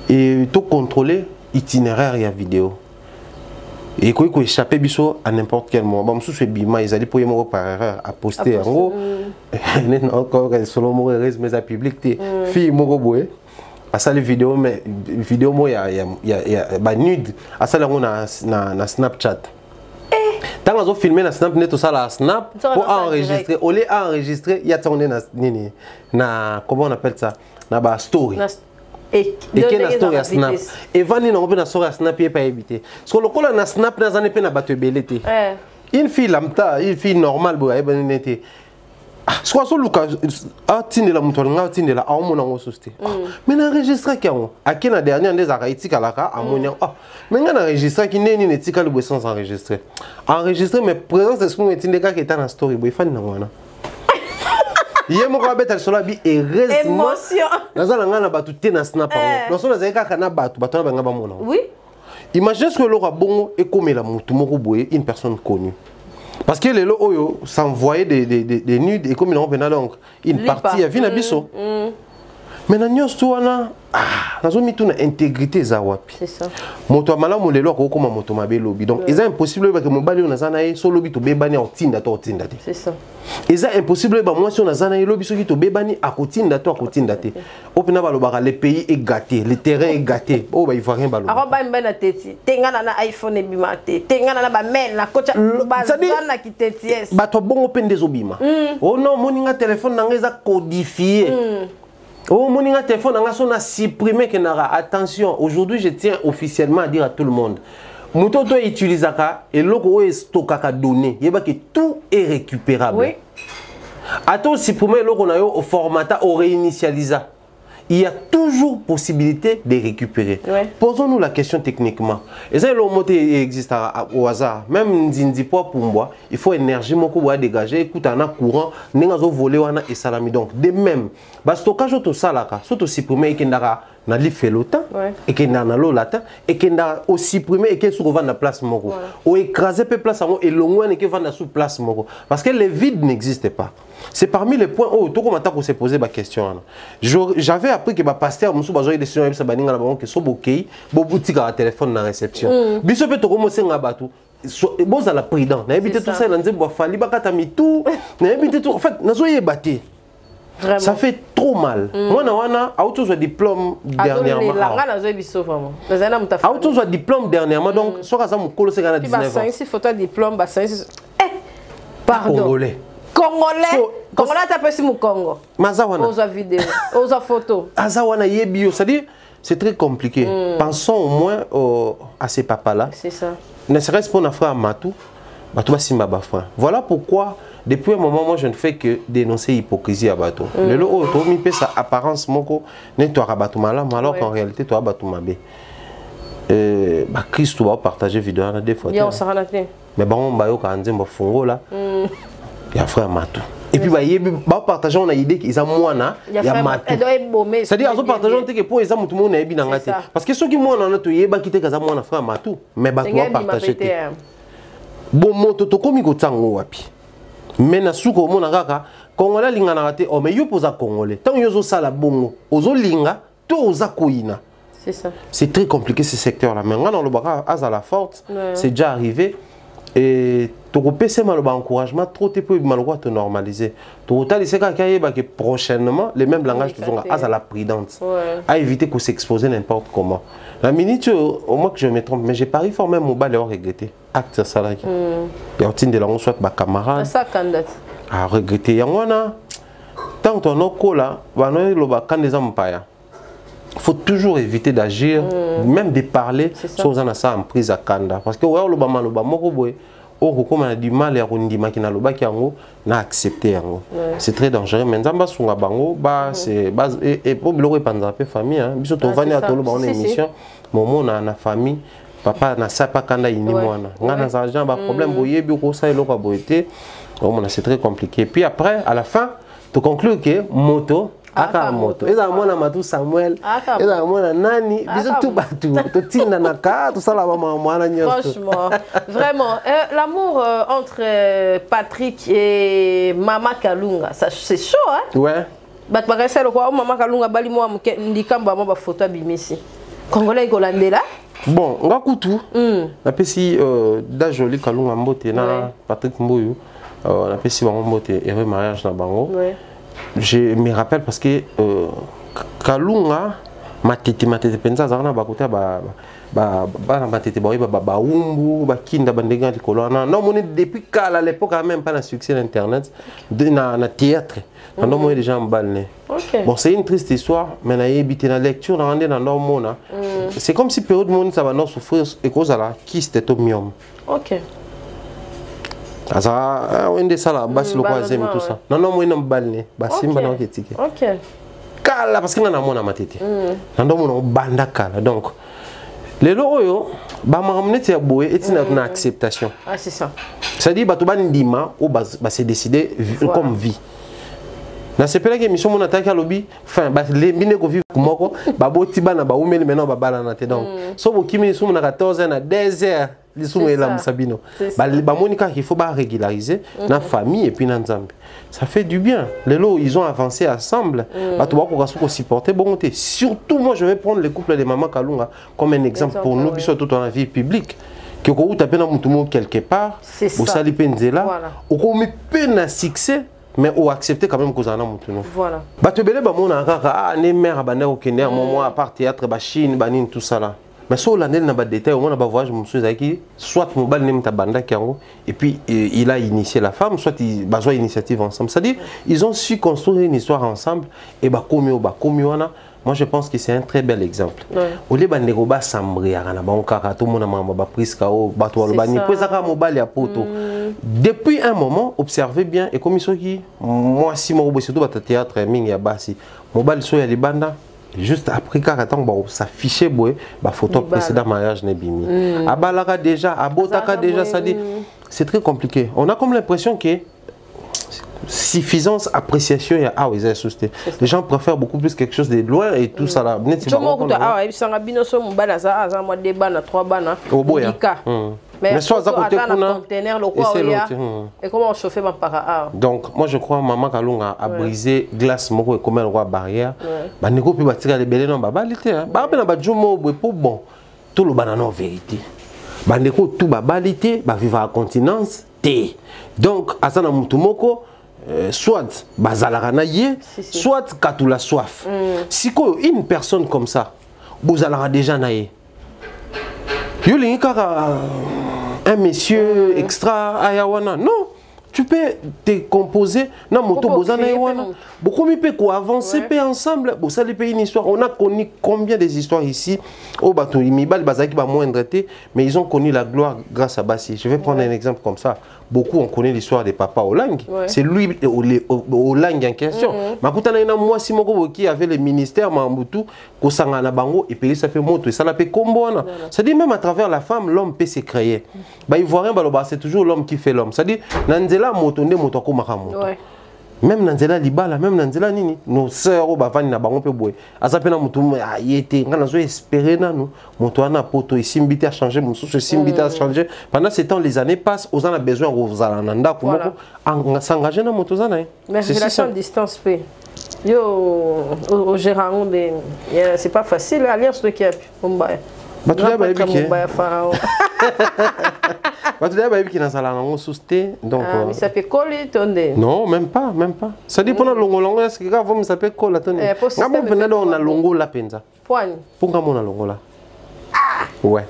et tout contrôler l'itinéraire et la vidéo. Et quoi qu'on échappe biso à n'importe quel moment. Bon, sous ce bima, ils allaient pour y par erreur à poster en gros. Encore selon mon réseau, mais à public, fille mon robot. À ça les vidéos, mais vidéo moi il y a nude. À ça là on a Snapchat. Tant qu'on a filmé na snap, tout ça la snap Ça, pour on a fait enregistrer. Au lieu d'enregistrer, il y a on est na comment on appelle ça? Na ba story. Et qui na story à snap. Et vani na na story à snap et pas éviter. Parce que le col na snap na zane pe na bato belete. Une fille lambda, une fille normale bo ay ben nete. Soit sur Lucas, ah tinde la mutuelle, nga tinde la au mona ngosuste. Mais na enregistrer kango. Aki na dernier des araiti kalaka amonia. Ah, mais nga na enregistrer ki neni netika le sans enregistrer. Enregistrer mais présence d'esprit tinde ka qui est na story bo fan na wana. Hier mon ko beta sola bi heureusement. Émotion. Nazala nga na batu te na snap ngo. Loso na zeka kana batu na banga ba mona. Oui. Imagine ce que l'aura bon et comme la mutu moko boye une personne connue. Parce que les lots s'envoyaient des nudes et comme ils ont donc une partie à Vinabiso. Mais nous avons mis une intégrité zawapi. C'est ça. Moto amala mo lelo ko koma moto mabe lobby. Donc c'est impossible que mo bali on azana e so lobby to bebani a otinda to otinda te. C'est ça. C'est impossible ba moi si on azana e lobby so ki to bebani a kotinda to akotinda te. Opena ba lobaka le pays est gâté, le terrain est gâté. Oh ba il faut rien ba lobby. Aro ba mbena teti. Tengana na iPhone e bimate. Tengana na ba mail na kocha ba zana ki teti yes. Ba to bongo pende zobima. Oh non, moninga téléphone na ngeza codifié. Oh, mon téléphone a supprimé que attention, aujourd'hui je tiens officiellement à dire à tout le monde. Moto to utilise et logo est stockaka données, que tout est récupérable. Oui. Attends supprimer logo na yo au formatat au réinitialiser. Il y a toujours possibilité de récupérer. Ouais. Posons-nous la question techniquement. Et ça, le moteur existe au hasard. Même Nzindi pour moi, il faut énergie pour dégager. Écoute, on a courant, on a volé, on a et salami. Donc, de même, le stockage tout ça là, surtout supprimer et qu'on a fait le temps, et qu'on a l'eau là, et qu'on a aussi supprimé et qu'on se revend la place moko. Ou écraser peu place et loin et qu'on vend la sous place moko. Parce que le vide n'existe pas. C'est parmi les points où tout le monde s'est posé ma question. J'avais appris que le pasteur Moussou Bazoy décision de s'abanir à la banque que soit bouquet, boutique à téléphone dans la réception. Bisous peut commencer à battre. Bon à la prudence. N'habitez tout ça dans un bois fali bakata mi tout. N'habitez tout. En fait, n'a soyez batté. Ça fait trop mal. Moi na auto soit diplôme dernièrement. Auto soit diplôme dernièrement donc soit ça mon colo c'est 19 ans. 5 photo diplôme ba 5 pardon. Congolais. Congolais t'appelles si mon Congo. Mazawana. Aux vidéos, aux photos. Azawana yebio, c'est-à-dire c'est très compliqué. Pensons au moins à ces papas-là. C'est ça. Ne serait-ce pas un frère Matou, Batou Simba Bafra. Voilà pourquoi depuis un moment moi je ne fais que dénoncer l'hypocrisie à Batou. Le lot tu mis peu sa apparence moko ne toi Batou malam alors qu'en réalité toi Batou mabé. Bah Christ va partager vidéo à des fois. Mais bon bah yo quand on fongo là. Il y a frère Matou. Et puis bah partager on a idée qu'ils ont moana il y a Matou. C'est-à-dire ils ont partagé que pour les amis tout le monde est bien dans parce que ceux qui moana na to yeba quitter kaza moana frère Matou mais bah toi partager. Bon moto to komi ko tsango wapi. Mais na suko mona kaka Congolais linga na raté oh mais yo posa Congolais. Tant yo zo sala bongo, ozo linga to oza koina. C'est ça. C'est très compliqué ce secteur là mais dans le baka à la forte, c'est déjà arrivé. Et tu peux mal encouragement trop te peu mal te normaliser total c'est que prochainement les mêmes langages qui sont à la prudence à éviter qu'on s'expose n'importe comment la minute au moins que je me trompe mais j'ai pari fort même au bas leur regretter acte salarié et on tient de la soit ma camarade ça candidat à regretter yangona tant qu'on a cola va nous le bas quand des empires faut toujours éviter d'agir, même de parler sans en ça en prise à Kanda. Parce que ouais, le bama le bama roboé, on a du mal à rundi makina le baki ango, n'a accepté ango. C'est très dangereux. Mais nzamba sunga bango, bah c'est base et pour le reprendre peu famille, hein. Biso to vani à tolo dans émission, momo na famille, papa na sa pas Kanda ini mwana. Ngana za gens ba problème boye bi ko sa elo ka boité. On a c'est très compliqué. Puis après à la fin, tu conclus que moto aka moto eza mwana Matou Samuel eza mwana nani biso tout batu to tinda naka to sala ba mwana nyoso. Franchement vraiment l'amour entre Patrick et Mama Kalunga ça c'est chaud hein. Ouais bat bagasa le quoi Mama Kalunga bali moi ndikamba ba photo bimisi Congolais kolandela bon ngakutu na pesi da joli Kalunga mbote na Patrick Mboyo na pesi bango mbote et mariage na bango. Ouais. Je me rappelle parce que Kalunga matete penza zana ba kota ba matete ba umbu ba kinda bandega likolo na non depuis à l'époque même pas le succès d'internet na théâtre non moi déjà en balle. Bon c'est une triste histoire mais na habité na lecture na rendre na mona c'est comme si période monde ça va non souffrir et cause là qui c'était au mium. OK. Asa on de ça là bas le troisième tout ça. Non moi na balle ba simba na ketike. OK. Kala parce que na mona matete. Na mona banda kala donc les loyaux, bah m'amener c'est boé et c'est une acceptation. Ah c'est ça. Ça dit bah tout bandima ou bah c'est décidé comme vie. Na c'est pas que mission mon attaque à lobby, enfin bah les mine ko vivre comme moi bah boti bana bah oumeli maintenant bah bala na te donc. So bo kimi sou na 14 na 2 heures les sou là Sabino. Bah monika qu'il faut bah régulariser na famille et puis na nzambe. Ça fait du bien. Les lots, ils ont avancé ensemble. Bah, tu vois qu'on supporter bon côté. Surtout, moi, je vais prendre les couples de Maman Kalunga comme un exemple pour nous, qui sont tout dans la vie publique. Que quand tu as peine à quelque part, c'est ça. Vous allez là, ou qu'on met peine à succès, mais ou accepter quand même que vous en avez maintenant. Voilà. Bah, tu belé bah mon ah, né mère à baner au Kenya, moi à part théâtre, bah Chine, banin tout ça là. Mais sur l'année n'a pas de détails, au moins on voyage mon souhait qui soit mon bal n'aime ta banda qui et puis il a initié la femme, soit il besoin initiative ensemble. C'est-à-dire ils ont su construire une histoire ensemble et bah comme moi je pense que c'est un très bel exemple. Au lieu de roba sambri à na bon kaka tout mon amant ba prise kao ba to ba ni pesa ka mobile ya poto. Depuis un moment observez bien et comme ils qui moi si mon robo surtout ba théâtre ming ya basi mobile so ya libanda. Juste après quand on s'affichait boy bah photo précédent mariage n'est bimi abalaka déjà abotaka déjà ça dit c'est très compliqué on a comme l'impression que suffisance appréciation il y a ah oui les gens préfèrent beaucoup plus quelque chose de loin et tout ça là net mais soit à côté et comment chauffer ma para donc moi je crois maman Kalunga a brisé glace moko et comme elle roi barrière ba neko pi batira les belé non ba balité ba pe na ba jomo pour bon tout le banana en vérité ba neko tout ba balité ba vivre à continence té donc asana mutu moko soit bazalaka na ye soit katula soif si ko une personne comme ça bozalaka déjà na ye yo lingi kaka un monsieur extra ayawana non tu peux te composer na moto bozana ayawana beaucoup mieux peut avancer peut ensemble bon ça les pays une histoire on a connu combien des histoires ici au bateau imibal bazaki ba moindre mais ils ont connu la gloire grâce à Bassi. Je vais prendre un exemple comme ça. Beaucoup ont connu l'histoire des papas Olang. C'est lui Olang en question. Makuta na moi si moko qui avait le ministère Mambutu kosanga na bango et puis ça fait moto et ça la fait combo na. Ça dit même à travers la femme l'homme peut se créer. Ba ivoirien baloba c'est toujours l'homme qui fait l'homme. Ça dit nanzela moto nde moto ko makamoto. Même nanzela libala même nanzela nini nos sœurs au bavani na bango pe boy azapena mutu yete ngana zo espérer na nous moto ana poto ici mbité a changé mon souche ici mbité a changé pendant ces temps les années passent aux en a besoin aux alanda ko moko s'engager na moto zana mais relation distance pe yo au gérant de c'est pas facile alliance de qui a bomba ba tu ba bi pharaon donc il s'appelle coller tonde non même pas ça dit pendant longo est-ce que grave me s'appelle coller tonde ngabo pendant on a longo la penza point pour ngamo na longo là ouais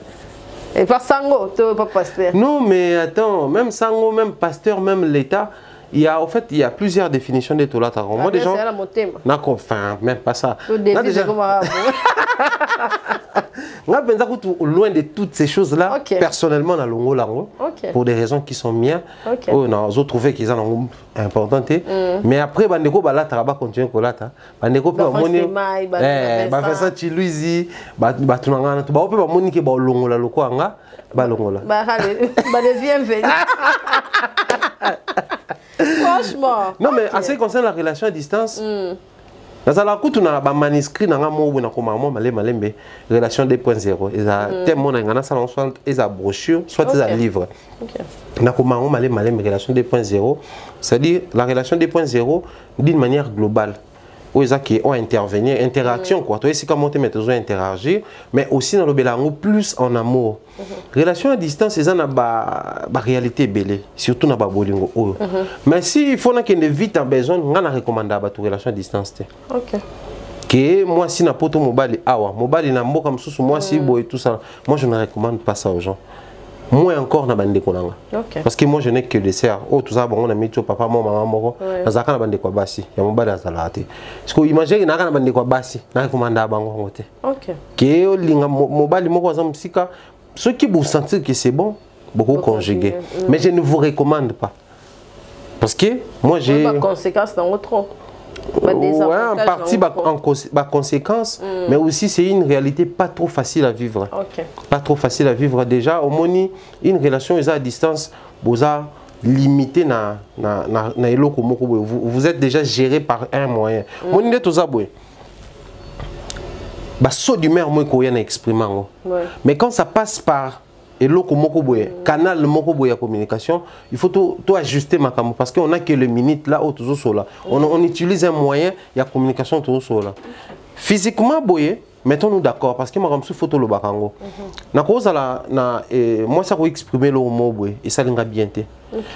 et pas sango to pas pasteur non mais attends même sango même pasteur même l'état il y a en fait il y a plusieurs définitions de tout là moi des gens enfin même pas ça déjà moi je pense loin de toutes ces choses là personnellement dans longo lango pour des raisons qui sont miennes on a trouvé qu'ils ont importante mais après bandeko bala traba continuer kolata bandeko pe moni ba faire ça ti Louisi ba tunanga to ba pe ba moni ke ba longo la loko anga ba longo la ba devient venu franchement non mais en ce qui concerne la relation à distance dans la coute on a ba manuscrit na ngamo na koma mo malembe relation 2.0 eza thème na ngana salon soit eza brochure soit eza livre na koma mo malembe relation 2.0 c'est-à-dire la relation 2.0 d'une manière globale où ils ont intervenir interaction quoi toi ici comment tu mets besoin interagir mais aussi dans le belango plus en amour relation à distance c'est na ba réalité belé surtout na ba bolingo mais si il faut na qu'il vite en besoin on a recommandé ba relation à distance OK que moi si na poto mobali awa mobali na mboka msusu moi si boy tout ça, moi je ne recommande pas ça aux gens. Moi encore na bande konanga. Parce que moi je n'ai que des sœurs. Oh tout ça bon on a mis tout papa maman moko nazaka na bande kwa basi ya mobali azalate. Parce que imagine na kana bande kwa basi na recommanda bango ngote. OK. Que linga mobali moko za musika ceux qui vous sentir que c'est bon beaucoup conjuguer. Mais je ne vous recommande pas. Parce que moi j'ai pas conséquence dans trop. Ouais, en partie en conséquence, mais aussi c'est une réalité pas trop facile à vivre. Pas trop facile à vivre déjà. Au moins, une relation est à distance, vous êtes limité vous êtes déjà géré par un moyen. Mon idée tout ça, saut d'humeur moi qu'on exprimer. Mais quand ça passe par et canal de communication, il faut tout ajuster parce qu'on a que le minute là où toujours là. On utilise un moyen, il y a communication toujours là. Physiquement mettons-nous d'accord parce que ma ramsou photo le bakango. Na cause là moi ça peut exprimer le mot et ça l'inga bien té.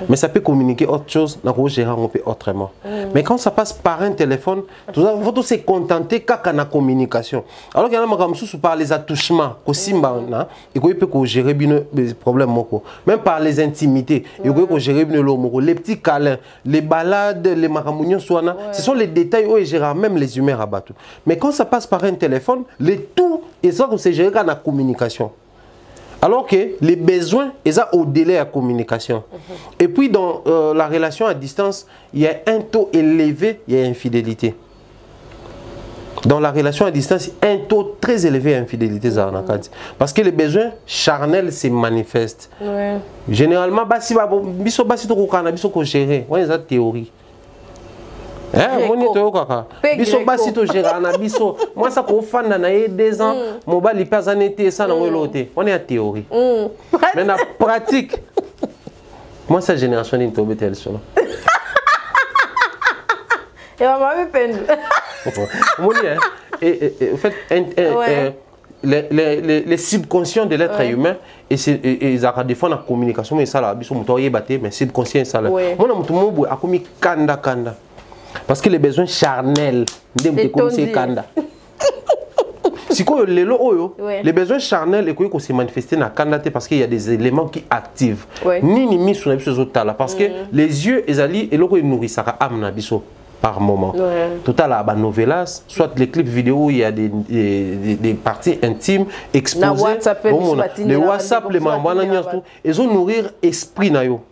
Mais ça peut communiquer autre chose, na cause gérer on peut autrement. Mais quand ça passe par un téléphone, tout ça faut se contenter kaka na communication. Alors que là ma ramsou par les attouchements, ko simba na et ko peut ko gérer bien les problèmes moko. Même par les intimités, et ko gérer bien le moko, les petits câlins, les balades, les maramounions soana, ce sont les détails où gérer même les humeurs à battre. Mais quand ça passe par un téléphone, les tout et ça c'est géré dans la communication. Alors que les besoins ils ont au délai à communication. Et puis dans la relation à distance, il y a un taux élevé, il y a infidélité. Dans la relation à distance, un taux très élevé d'infidélité. Parce que les besoins charnels se manifestent. Généralement, si on gérer, on a théorie. Biso basi to gérer na biso moi ça ko fanda na 2 ans mobile pas en été ça na ngolote on est à théorie mais na pratique moi sa génération ni tombé tel sur et maman me peine et en fait les subconscients de l'être humain et ils ont des fois la communication mais ça là biso muto yebaté mais subconscient ça là moi na muto mo a komi kanda parce que les besoins charnels, les besoins charnels et se manifestent dans kanda parce qu'il y a des éléments qui activent. Ni mis sur parce que les yeux et l'eau nourrissent par moment. Total à novelas, soit les clips vidéo il y a des parties intimes exposées. Les WhatsApp, les mamans, ils ont nourrir esprit na yo.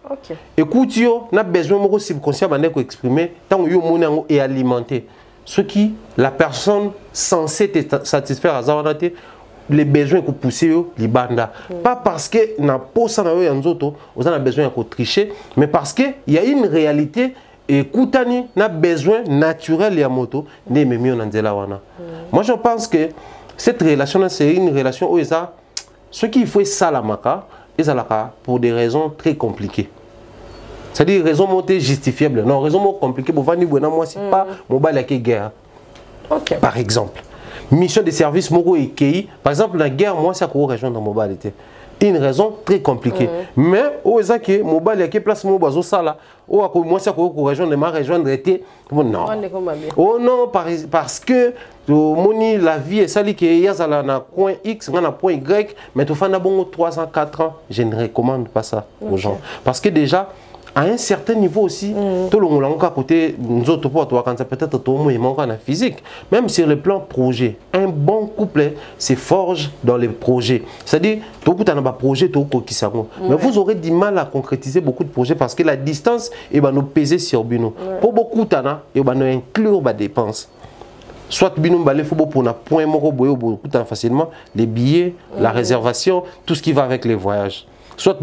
Écoute yo, n'a besoin de subconscient pour exprimer tant yo monango et alimenter. Ce qui la personne censée te satisfaire à zawanate les besoins que pousser les banda. Pas parce que na posa na yo yanzoto, vous avez besoin de tricher, mais parce que il y a une réalité. Et Koutani n'a besoin naturel et à moto de Mémio Nandela Wana. Moi je pense que cette relation c'est une relation où ce qu'il faut ça la maka et ça pour des raisons très compliquées. C'est-à-dire raisons montées justifiables. Non, raisons compliquées pour venir moi c'est pas mobile à guerre. Par exemple, mission de service Moko et Kei, par exemple la guerre moi c'est quoi rejoindre dans mobilité. Une raison très compliquée. Mais où est-ce que mobile qui place mon bazo ça là ou à moi ça quoi rejoindre ma rejoindre était non. Oh non parce que moni la vie est ça qui y a na point X na point Y mais tu fais na bon 3 ans 4 ans, je ne recommande pas ça aux gens parce que déjà à un certain niveau aussi, tout le monde à côté nous autres quand ça peut-être tout le monde en physique, même sur le plan projet, un bon couple se forge dans les projets. C'est-à-dire tout le monde a un projet tout qui ça. Mais vous aurez du mal à concrétiser beaucoup de projets parce que la distance nous peser sur bino. Pour beaucoup tana et nous inclure des dépenses. Soit bino balé faut pour na point moko boyo beaucoup facilement les billets, la réservation, tout ce qui va avec les voyages. Soit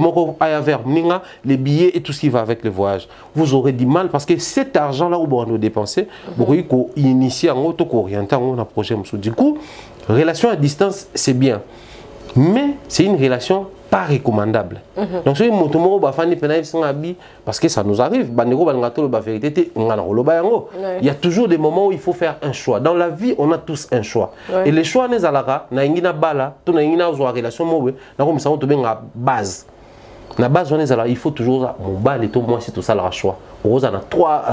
les billets et tout ce qui va avec le voyage. Vous aurez du mal parce que cet argent-là, où vous nous dépenser, vous aurez initier en auto orienter un projet. Du coup, relation à distance, c'est bien. Mais c'est une relation pas recommandable. Donc, si vous avez parce que ça nous arrive, il y a toujours des moments où il faut faire un choix. Dans la vie, on a tous un choix. Et les choix, base. Na base il faut toujours mon bal et tout moi c'est tout ça le choix. On a 3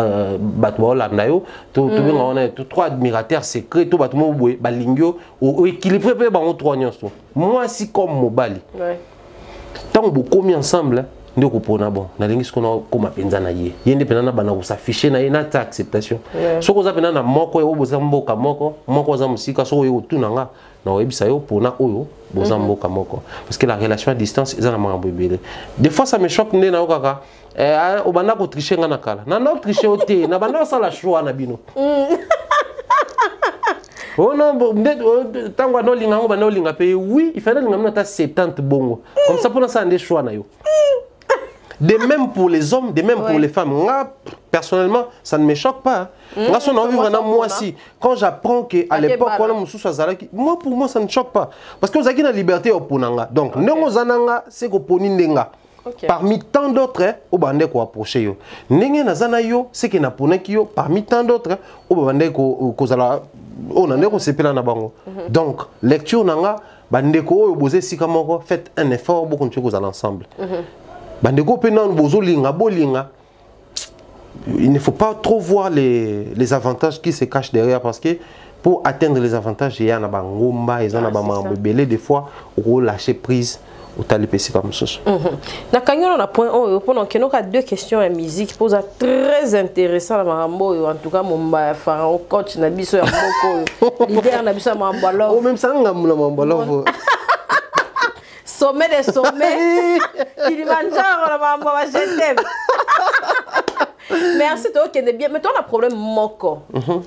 bateaux là nayo, on a 3 admirateurs secrets tout bateau boy balingio ou équilibré pe ba on 3 nyonso. Moi si comme mon bal. Ouais. Tant beaucoup mis ensemble ndio kupona bon. Na lingi sikona koma penza na ye. Yende penana bana usafishe na ye na ta acceptation. Soko za penana moko yo boza mboka moko za musika soko yo tunanga na webisa yo pona oyo boza mboka moko parce que la relation à distance ils en ont bébé. Des fois ça me choque ndé na okaka au bana ko tricher ngana kala. Na no tricher oté na bana ça la choix na bino. Oh non, tango no linga ngo bana linga paye oui, il fallait linga na 70 bongo. Comme ça pour ça ndé choix na yo. De même pour les hommes, de même pour les femmes. Moi, personnellement, ça ne me choque pas. Moi, quand j'apprends qu'à l'époque, moi, pour moi, ça ne choque pas. Parce que vous avez la liberté au Punanga. Donc, c'est que parmi tant d'autres, au bandé ko approcher yo. Nenge nazana yo, c'est que na ponaki yo parmi tant d'autres, au bandé ko kozala on ande ko sepela na bango. Donc, lecture nanga bandé ko boze sika moko, faites un effort pour continuer kozala ensemble. Bandeko penan bozolinga bolinga. Il ne faut pas trop voir les avantages qui se cachent derrière parce que pour atteindre les avantages il y a na bangomba, il y a na bamambelé des fois on lâcher prise au talipesi comme ça. Na kanyono na point oh pendant que nous a 2 questions en musique pose très intéressant marambo en tout cas Mumba Pharaon coach na biso ya moko leader na biso Mamba Love. Oh même ça ngamula Mamba Love. Sommet des sommets. Kilimanjaro, la maman, je t'aime. Merci, toi, qui est bien. Mais toi, on a un problème moko.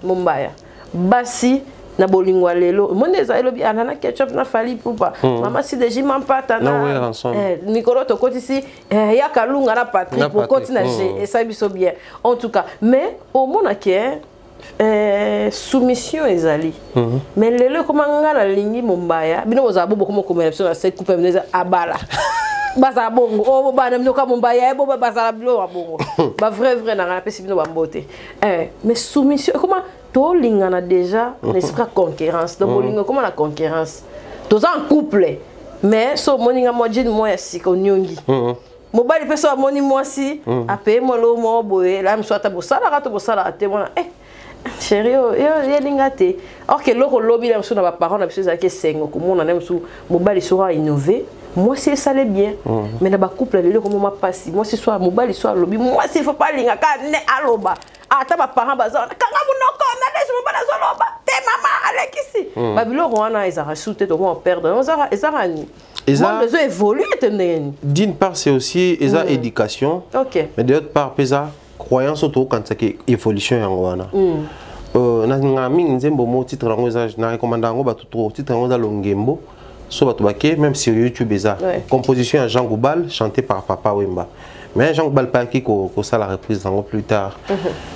Mumbaya. Basi, na bolingwa lelo. Mon des aïlos, il y a un ketchup, na fali pour pas. Maman, si des jimans pata. Non, oui, ensemble. Nicolas, tu côté ici, il y a Kalunga, na Patrick, pour continuer. Et ça, il est bien. En tout cas, mais au monde, qui est soumission ezali mais lelo comment ngala lingi Mumbaya bino bozabo beaucoup comme sur cette coupe meneza abala basa bongo o bana minoka Mumbaya bo basa blo bongo ba vrai na ngala pesi bino bambote mais soumission comment to lingana déjà l'esprit concurrence donc bolingo comment la concurrence tous en couple mais so moninga modine moi sika onyongi mobali peso moni moi si ape mo lo mo boye la mswata bosala rato bosala te mona chérie, il or que l'eau lobby là sur nos parents, on a que 5 comme on a même sous mobile sera innové. Moi c'est ça les bien. Mais dans couple les comme moi passe. Moi c'est soit mobile soit lobby. Moi c'est faut pas linga ka ne aloba. Ah ta parents bazar. Kanga munoko na des mobile zoloba. Te maman avec ici. Babilo rwana ils a sauté donc on perdre. On ça moi besoin évoluer d'une part c'est aussi éducation. OK. Mais de l'autre part pesa croyance auto quand c'est évolution yangoana na ngami nzembo mo titre ngo za na recommanda ngo batu trop titre ngo za longembo so batu bake même sur YouTube eza composition à Jean Goubal chanté par Papa Wemba mais Jean Goubal pa ki ko ça la reprise ngo plus tard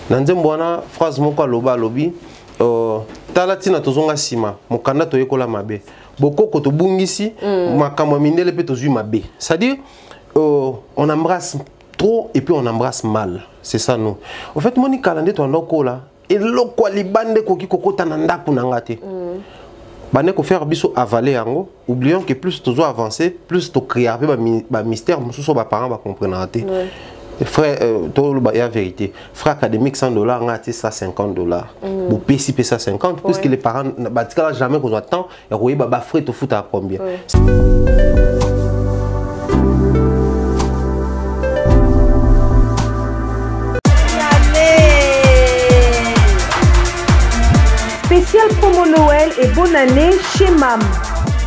na nzembo wana phrase moko aloba lobi tala tina tozonga sima mokanda to yekola mabe bokoko to bungisi makamwa mindele pe tozui mabe c'est-à-dire on embrasse trop et puis on embrasse mal. C'est ça nous. En fait, mon calendrier ton loko là et loko libande koki kokota nanda kunangate. Bane ko faire biso avaler yango, oublions que plus tu dois avancer, plus tu créer ba mystère mususo ba parents ba comprendre raté. Frère to ba ya vérité. Frère académique $100 ngati ça $50. Bo pesi ça 50 puisque les parents ba tika jamais qu'on attend et royer ba frais to fout à combien. Spécial promo Noël et bonne année chez MAM.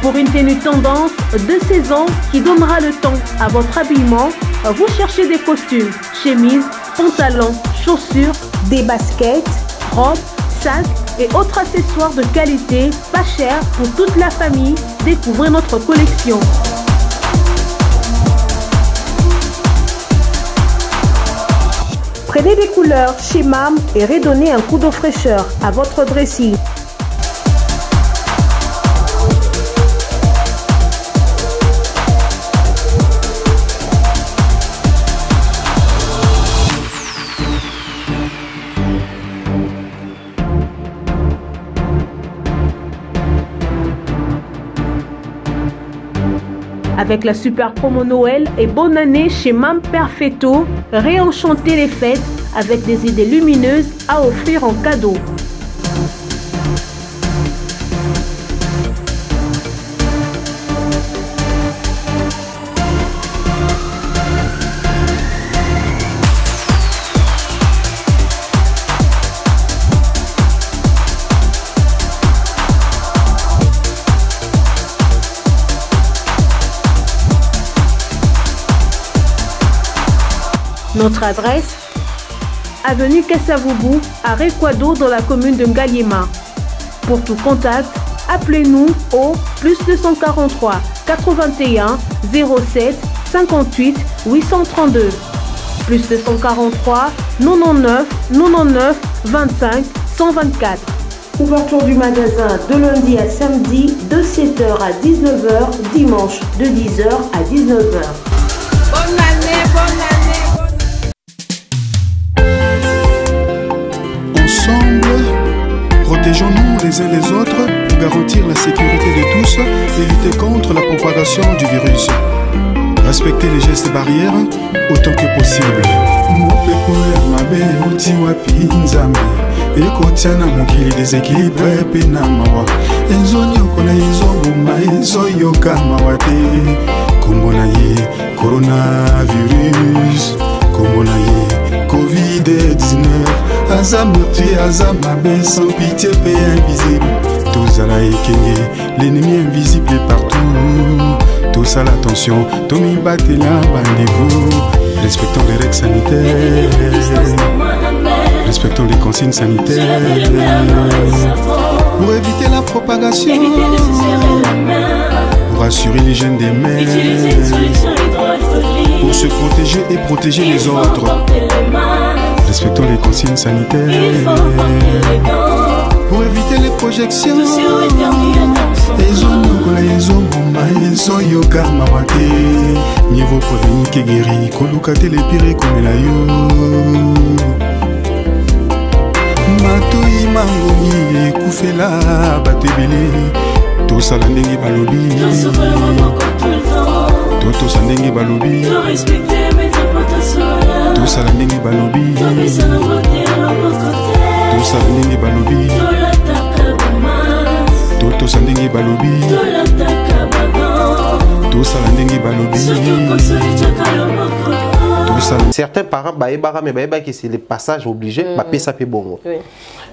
Pour une tenue tendance de saison qui donnera le ton à votre habillement, vous cherchez des costumes, chemises, pantalons, chaussures, des baskets, robes, sacs et autres accessoires de qualité, pas cher pour toute la famille. Découvrez notre collection. Prenez des couleurs chez MAM et redonnez un coup de fraîcheur à votre dressing. Avec la super promo Noël et bonne année chez Mam Perfetto, réenchantez les fêtes avec des idées lumineuses à offrir en cadeau. Notre adresse, avenue Kassavoubou, à Rekwado dans la commune de Ngaliema. Pour tout contact, appelez-nous au +243 81 07 58 832. +243 99 99 25 124. Ouverture du magasin de lundi à samedi de 7h à 19h, dimanche de 10h à 19h. Bonne année, bonne année. Ensemble, protégeons-nous les uns les autres pour garantir la sécurité de tous et lutter contre la propagation du virus. Respectez les gestes barrières autant que possible. ekotiana mokili déséquilibre pe na mawa ezonyokola ezoboma ezoyoka mawa te kombo na ye coronavirus kombo na ye covid-19 aza meurtrier aza mabe sans pitié pe invisible tozala ekenge l'ennemi invisible est partout tosala attention tomibatela bandeko respectons les règles sanitaires. Respectons les consignes sanitaires pour éviter la propagation, pour assurer l'hygiène des mains, pour se protéger et protéger les autres. Respectons les consignes sanitaires pour éviter les projections. Mieux vaut prévenir que guérir, kolukate les pires comme la yo. Matoi mangomi ekufela bato ebele tosala ndenge balobi tosala ndenge balobi tosala ndenge balobi tosala ndenge balobi tosala ndenge balobi tosala ndenge balobi. Certains parents mais c'est le passage obligé ça fait bongo.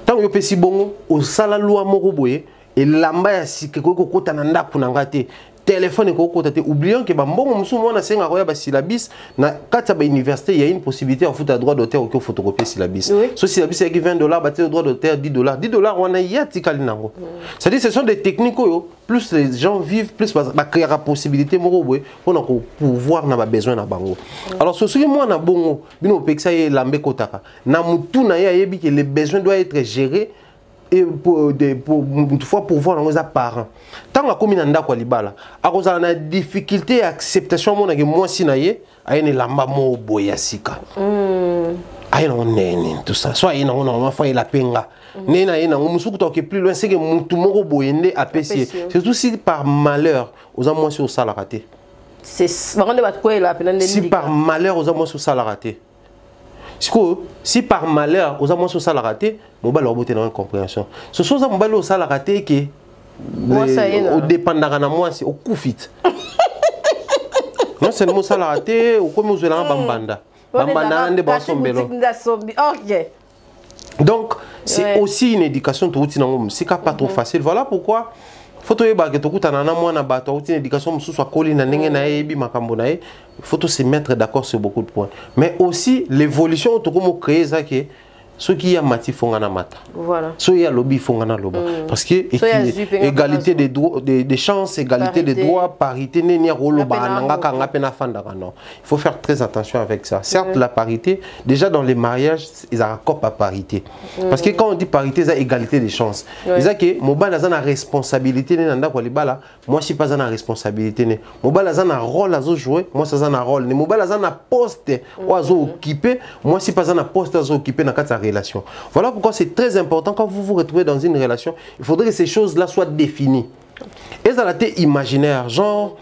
Tant que si bongo au sala loi moko boye et lamba ya sikeko ko kota na ndaku na ngate téléphone ko kota te oublions que ba mbongo musu mwana senga ko ya ba syllabus na kata ba université il y a une possibilité en foutre droit d'auteur ou photocopier syllabus. So syllabus avec $20 ba droit d'auteur $10 on a yati kalinango. C'est-à-dire ce sont des techniques plus les gens vivent plus ba créer la possibilité moko boye pour pouvoir na ba besoin na bango. Alors ce qui moi na bongo bino peksa ye lambe kotaka na mutu na ya yebi que les besoins doivent être gérés et pour pouvoir les parents. Tant que commune anda kwa libala, à cause de la difficulté d'acceptation mon que moi si naie, aïe ne lamba mo boyasika. Aïe non nene tout ça. Soit aïe non ma foi la penga. Nena aïe non musuku toke plus loin c'est que mon tout moro boyende apprécié. Surtout si par malheur aux amours sur ça la raté. C'est si par malheur aux amours sur ça la raté. Si par malheur, aux amours sur ça la raté, mon bal leur beauté dans une compréhension. Ce sont les balles au ça la raté qui au dépendant de moi, c'est au coup fit. Non, c'est le mot ça la raté, ou comme vous allez en bambanda. Bambanda, on est bon son bélo. Donc, c'est aussi une éducation, c'est pas trop facile. Voilà pourquoi. Faut une éducation faut se mettre d'accord sur beaucoup de points. Mais aussi l'évolution créer ça qui ceux qui y a mati fongana mata. Voilà. Ceux qui a lobby fongana loba. Parce que égalité des chances, égalité des droits, parité n'est roloba nanga kanga pena fanda non. Il faut faire très attention avec ça. Certes la parité, déjà dans les mariages, ils ont un à parité. Parce que quand on dit parité, c'est égalité des chances. Ils ont que mon bal a une responsabilité nanda kwa libala, moi je suis pas une responsabilité né. Mon bal a un rôle à jouer, moi ça un rôle. Mon bal a un poste à occuper, moi je suis pas un poste à occuper dans quatre relation. Voilà pourquoi c'est très important quand vous vous retrouvez dans une relation, il faudrait que ces choses-là soient définies. Et ça a été imaginaire, genre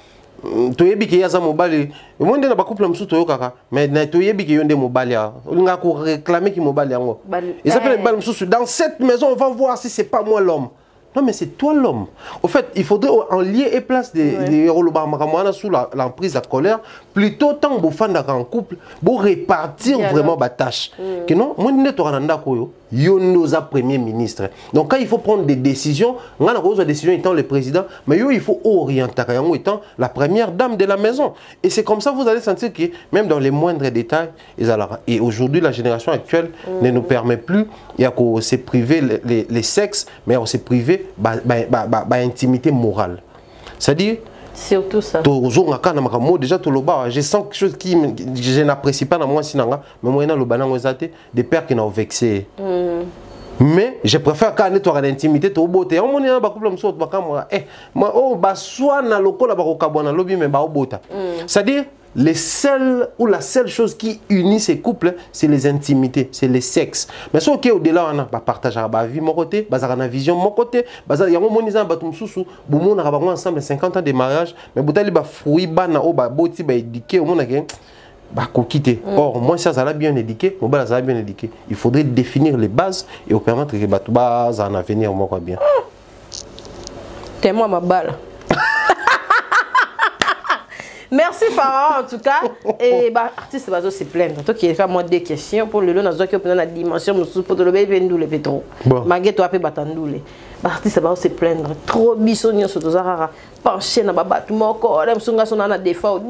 toyebi ke yaza mobali moi ndena ba couple msusu toyo kaka mais na toyebi ke yonde mobali ya olinga ko réclamer ki mobali yango et ça fait le bal msusu dans cette maison on va voir si c'est pas moi l'homme. Non, mais c'est toi l'homme. Au fait, il faudrait en lieu et place des Rolobamakamwana sous l'emprise de la colère, plutôt tant que vous faites en couple, vous répartir vraiment la tâche. Que non, moi, je suis un premier ministre. Donc, quand il faut prendre des décisions, on a des décisions étant le président, mais il faut orienter étant la première dame de la maison. Et c'est comme ça que vous allez sentir que, même dans les moindres détails, et aujourd'hui, la génération actuelle ne nous permet plus, il y a qu'on se priver les sexes, mais on se priver intimité morale. C'est-à-dire, surtout ça. Déjà, je sens quelque chose qui je n'apprécie pas dans moi, mais moi, des pères qui n'ont vexé. Mais je préfère quand tu as l'intimité, tu as beauté. C'est-à-dire, la seule chose qui unit ces couples, c'est les intimités, c'est les sexes. Mais ce qui est au-delà, on va partager la vie, mon côté, la vision, mon côté. Il y a un moment où on a ensemble 50 ans de mariage, mais il y a des fruits, des éduqués, or, moi, ça a bien éduqué, il faudrait définir les bases et permettre que les bases en avenir, moi, bien. T'es moi ma balle. Merci Pharaon en tout cas. Et bah artiste va se plaindre. Toi qui as moi des questions pour le long dans la dimension pour te le bien le pétro. Malgré toi peut batandoule. Artiste va se plaindre. Trop bisogno sur tous arara. Pencher na baba tout mon corps. Dem sunga sona na défaut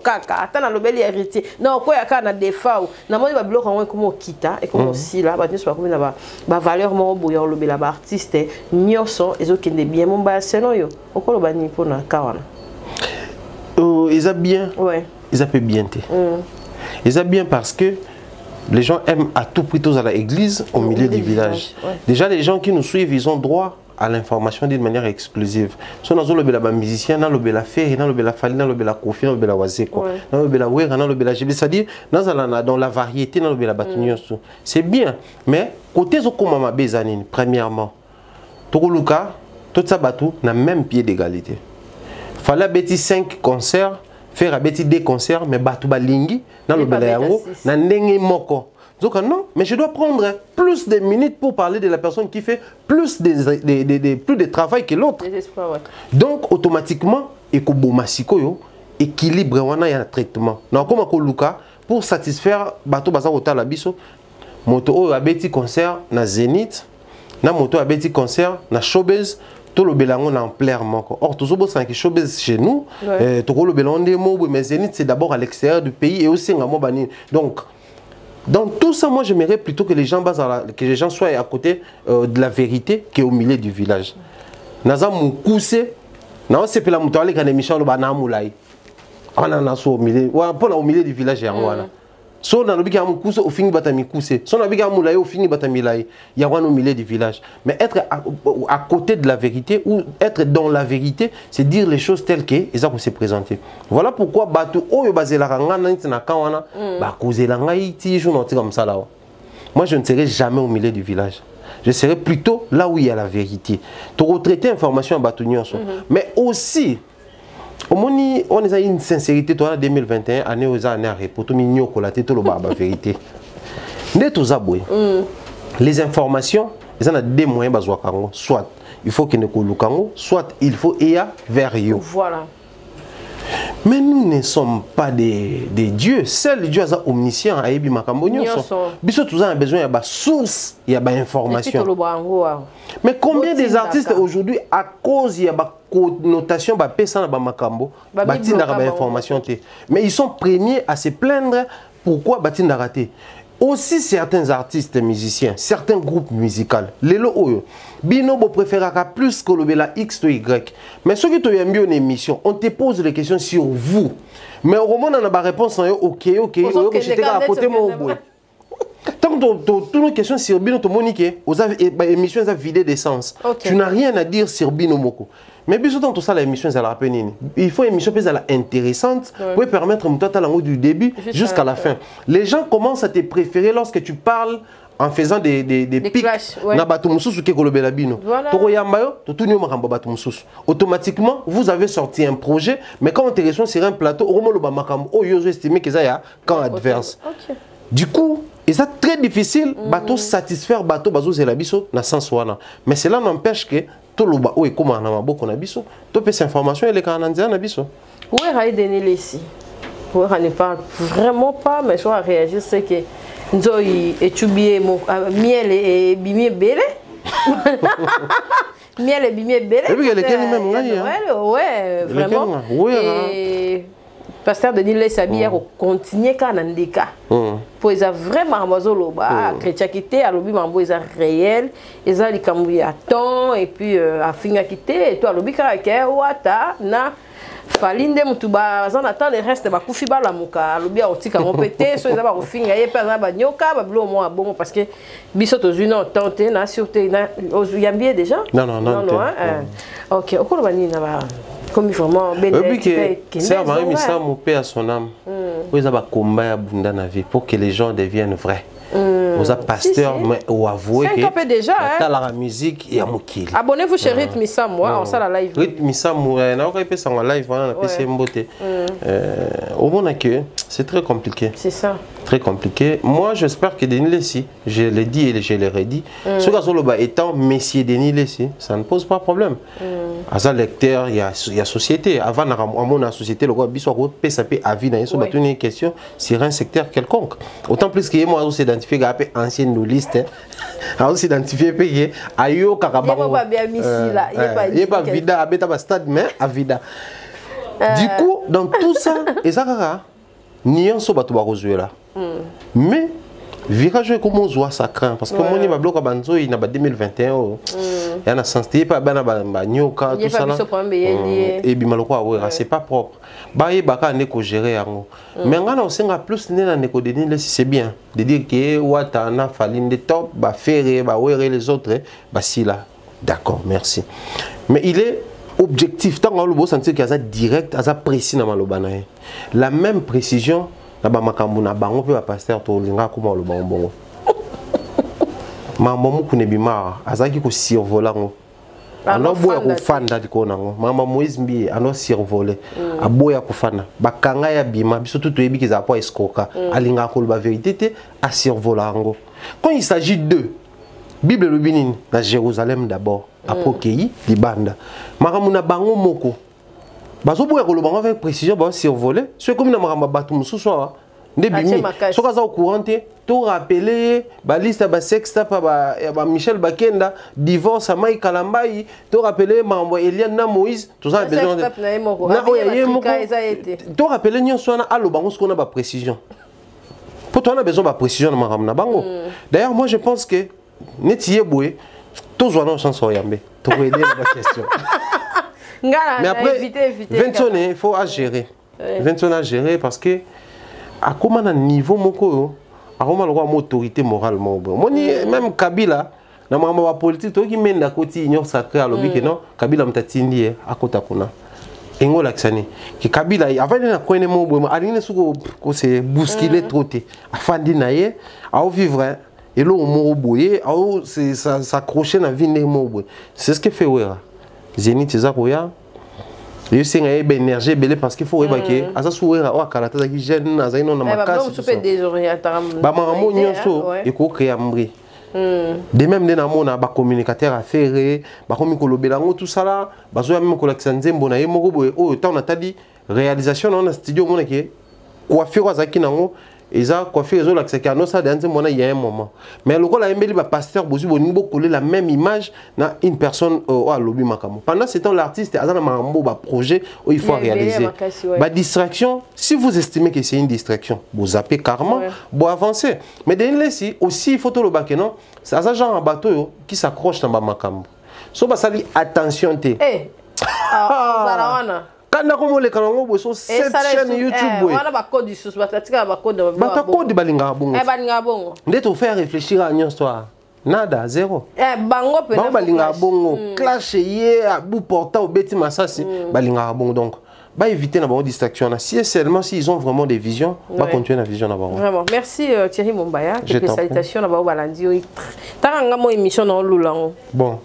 kaka. Attends le bel héritier. Non quoi ya na défaut. Na moi ba bloquer on comme kita et comme aussi là ba pas comme na ba valeur mo boyo le bel artiste nyoso ezokende bien mon ba seno yo. Okolo ba ni pona kawana. Ils ont bien, ils ont bien. Ils ont bien parce que les gens aiment à tout prix tous à l'église au milieu du village. Déjà les gens qui nous suivent, ils ont droit à l'information d'une manière exclusive. Si on a le musicien, on a le fait, on a le fali, on a le kofi, on a le wazé, on a le wér, on a le c'est-à-dire dans la variété, on a le batunyo. C'est bien, mais côté zokomama bezanine, premièrement, Tokoluka, tout ça batou n'a même pied d'égalité. Fallait bêti 5 concerts, faire bêti 2 concerts, mais batu balingi, dans le belayango, na ndenge moko. Donc non, mais je dois prendre plus de minutes pour parler de la personne qui fait plus de travail que l'autre. Donc automatiquement, équilibre wana ya traitement. Na comme Luka pour satisfaire bato baza ota la biso, moto o abeti concert na Zénith, na moto abeti concert na Showbiz. Tout le bélangon en plein manque. Or, tout ce qui est showbiz chez nous, tout le bélangon, mais Zénith, c'est d'abord à l'extérieur du pays et aussi en Mobani. Donc, dans tout ça, moi, j'aimerais plutôt que les gens soient à côté de la vérité qu'au milieu du village. Naza Moukousse, non, c'est pas la moutoile qui a une émission de Banamoulaï. On en a au milieu du village et en voilà. So na lobi ka mukuse au fini batami kuse. So na biga moulaye au fini batami laye. Il y a au milieu du village. Mais être à côté de la vérité ou être dans la vérité, c'est dire les choses telles que et ça qu'on s'est présenté. Voilà pourquoi batu oyo bazela ngana ntina kawana ba kozela ngai ti jour comme ça là. Moi je ne serai jamais au milieu du village. Je serai plutôt là où il y a la vérité. Tu retraiter information à batu nyonso. Mais aussi on a une sincérité en 2021, année aux années pour tout mignon collaté tout le barbe vérité. Les informations, ils ont deux moyens soit il faut qu'il ne colle soit il faut ir vers eux. Voilà. Mais nous ne sommes pas des dieux. Seul Dieu est omniscient. Biso tous a besoin de source, il y a des informations. Mais combien des artistes aujourd'hui, à cause il y a des connotations, mais ils sont premiers à se plaindre pourquoi Batinda raté. Aussi certains artistes musiciens, certains groupes musicaux, les lots, Binobo préférera plus que le la X ou Y. Mais ceux qui te aiment bien une émission, on te pose des questions sur vous. Mais au moment où on a la réponse, ok, j'étais à côté de mon bout. Tant que toutes nos questions sur Bino, aux émissions ont vidé d'essence. Tu n'as rien à dire sur Bino Moko. Mais bien sûr, tout ça, l'émission, il faut une émission intéressante pour permettre du début jusqu'à la fin. Les gens commencent à te préférer lorsque tu parles en faisant des pics clashs, ouais. na bato mususu ke kolobela bino. Voilà. Toko yamba yo, to tuni yo makambo bato mususu. Automatiquement, vous avez sorti un projet, mais quand on te reçoit sur un plateau, au moment lo ba makambo, oh yo estimé que ça y a quand adverse. Ok. Du coup, et c'est très difficile bateau satisfaire bateau bazo zela biso na sens wana. Mais cela n'empêche que tout le ba o e comment na maboko na biso, to pe cette information elle est quand na biso. Où est Ray Denis Lessi? Où ne parle vraiment pas, mais je dois réagir c'est que Nzoï et Tchoubié, miel et bimé belé. Miel et bimé belé. Et puis, lequel même, ouais, vraiment. Et Pasteur Denis Lessi a bien continué quand on dit ça. Pour ils a vraiment mazoloba, chrétien quitté, à l'obi mambo ils a réel, ils a les camouya temps et puis à finir quitté et toi l'obi caractère ouata na. Falinde mutuba zan attend le reste ba kufi ba la muka lobi a otika mon pété so ezaba ofinga ye pa ba nyoka ba blo mo bon parce que biso to zuna tente na sûreté na yambie déjà non OK okolo bani na ba comme vraiment ben que ça va mis ça mon père à son âme pour ezaba combat ya bunda na vie pour que les gens deviennent vrais. Vous êtes pasteur, mais ou avouez que déjà la musique et à Mokili. Abonnez-vous chez Rythme Sam, on sera la live. Rythme Sam, on a pas ça en live, on a PC Mbote. Au moins que c'est très compliqué. C'est ça. Très compliqué. Moi, j'espère que Denis Lessi, je l'ai dit et je l'ai redit, ce gars étant Messier Denis Lessi, ça ne pose pas de problème. À ça, lecteur, il y a société. Avant, dans la société, le roi Bissou PSAP à vie, il y a une question sur un secteur quelconque. Autant plus que moi, on s'identifié à ancienne liste. On s'identifié à Yo Karabango. Il n'y a pas vida, à Beta Stade, mais à vida. Du coup, dans tout ça, et ça, n'y a pas là. Mais, virage comme on voit ça craint parce que mon niveau bloc à Banzo il n'a pas 2021 il y a un sens il pas ben à nyoka tout ça là et bimaloko ouais c'est pas propre bah il baka neko gérer yango mais ngana osenga plus nena neko Denis c'est bien de dire que wata na faline de top bah faire bah ouais les autres bah si là d'accord merci mais il est objectif tant on le beau sentir qu'il y a direct à précis dans malobana la même précision na makambo na bango pe ba pasteur to linga kuma lo bongo mama mu kunebima azaki ko survoler ngo ano boya ko fanda diko nango mama Moïse Mbi ano survoler aboya ko fana bakanga ya bima biso tout yebi ki za po escoka alinga ko ba vérité te a survoler ngo quand il s'agit de Bible le binini na Jérusalem d'abord apokei libanda makambo na bango moko bazo boya ko lo bango avec précision ba survoler c'est comme na makamba batu mususu wa ndebimi soka za au courant to rappeler ba liste ba sexta pa ba Michel Bakenda divorce à Mike Kalambai to rappeler mambo Eliane na Moïse tout ça besoin de to rappeler nyonso na alo bango ce qu'on a ba précision pour toi on a besoin ba précision na makamba na bango d'ailleurs moi je pense que netiye boye to zo na chance oyambe to aider la question. Mais après, 20 ans, il faut à gérer. 20 ans à gérer parce que, à comment un niveau moko, à comment une autorité morale, même Kabila, dans ma politique, qui mène à côté union sacrée à l'objet que non, Kabila m'tatindi à côté kuna. Engo laksani. Que Kabila, avant de connaître mon bois, aline suko ko se bousculer trotter. Afandi naie, à vivre. Et là, on m'a oublié, c'est s'accrocher dans la vie de mon bois. C'est ce que fait Ouera. Zénith, c'est ça qu'il y a. Il y a une énergie parce qu'il faut évacuer. À ça, c'est un caractère qui gêne, à ça, il y a un casse. Il faut créer un bruit. De même, il y a un communicateur à faire, tout ça là. Il y a un réalisation dans le studio. Coiffure à Zaki Nango. Et ça, coiffure les autres, c'est qu'il y a un moment. Mais le cas là, pasteur Bozu Bonimbo coller la même image dans une personne au lobby makamo. Pendant ce temps, l'artiste a un projet où il faut réaliser. La distraction, si vous estimez que c'est une distraction, vous zappez carrément, vous avancez. Mais dans les aussi, il faut tout le baquet, non? C'est un genre de bateau qui s'accroche dans le makamo. So ça dit attention te. Quand on a les canaux, ils sont cette chaîne YouTube. On a pas code du sous, pas code. Pas code de balinga bongo. Balinga bongo. D'être faire réfléchir à une histoire. Nada, zéro. Bango peut. Balinga bongo. Clash yé à bout portant au bêtis massassi. Balinga bongo donc. bah éviter la distraction. Si seulement s'ils ont vraiment des visions, bah continuer la vision d'abord. Vraiment. Merci Thierry Mombaya. Quelques salutations là-bas au Balandi. T'as une émission dans l'Oulan. Bon.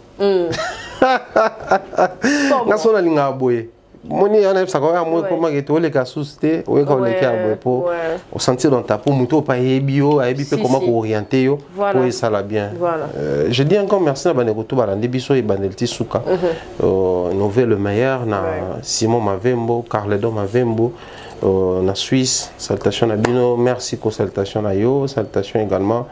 Naso na linga boye. Moni ana ça quoi moi comment que les cas susté ou quand les cas pour au sentir dans ta peau muto pas ebio ebi pe comment orienter yo pour ça la bien. Je dis encore merci na bane retour Balandi biso e banelti suka. Nouvelle meilleur na Simon Mavembo, Carledo Mavembo. Na Suisse, salutation à Bino, merci pour salutation à yo, salutation également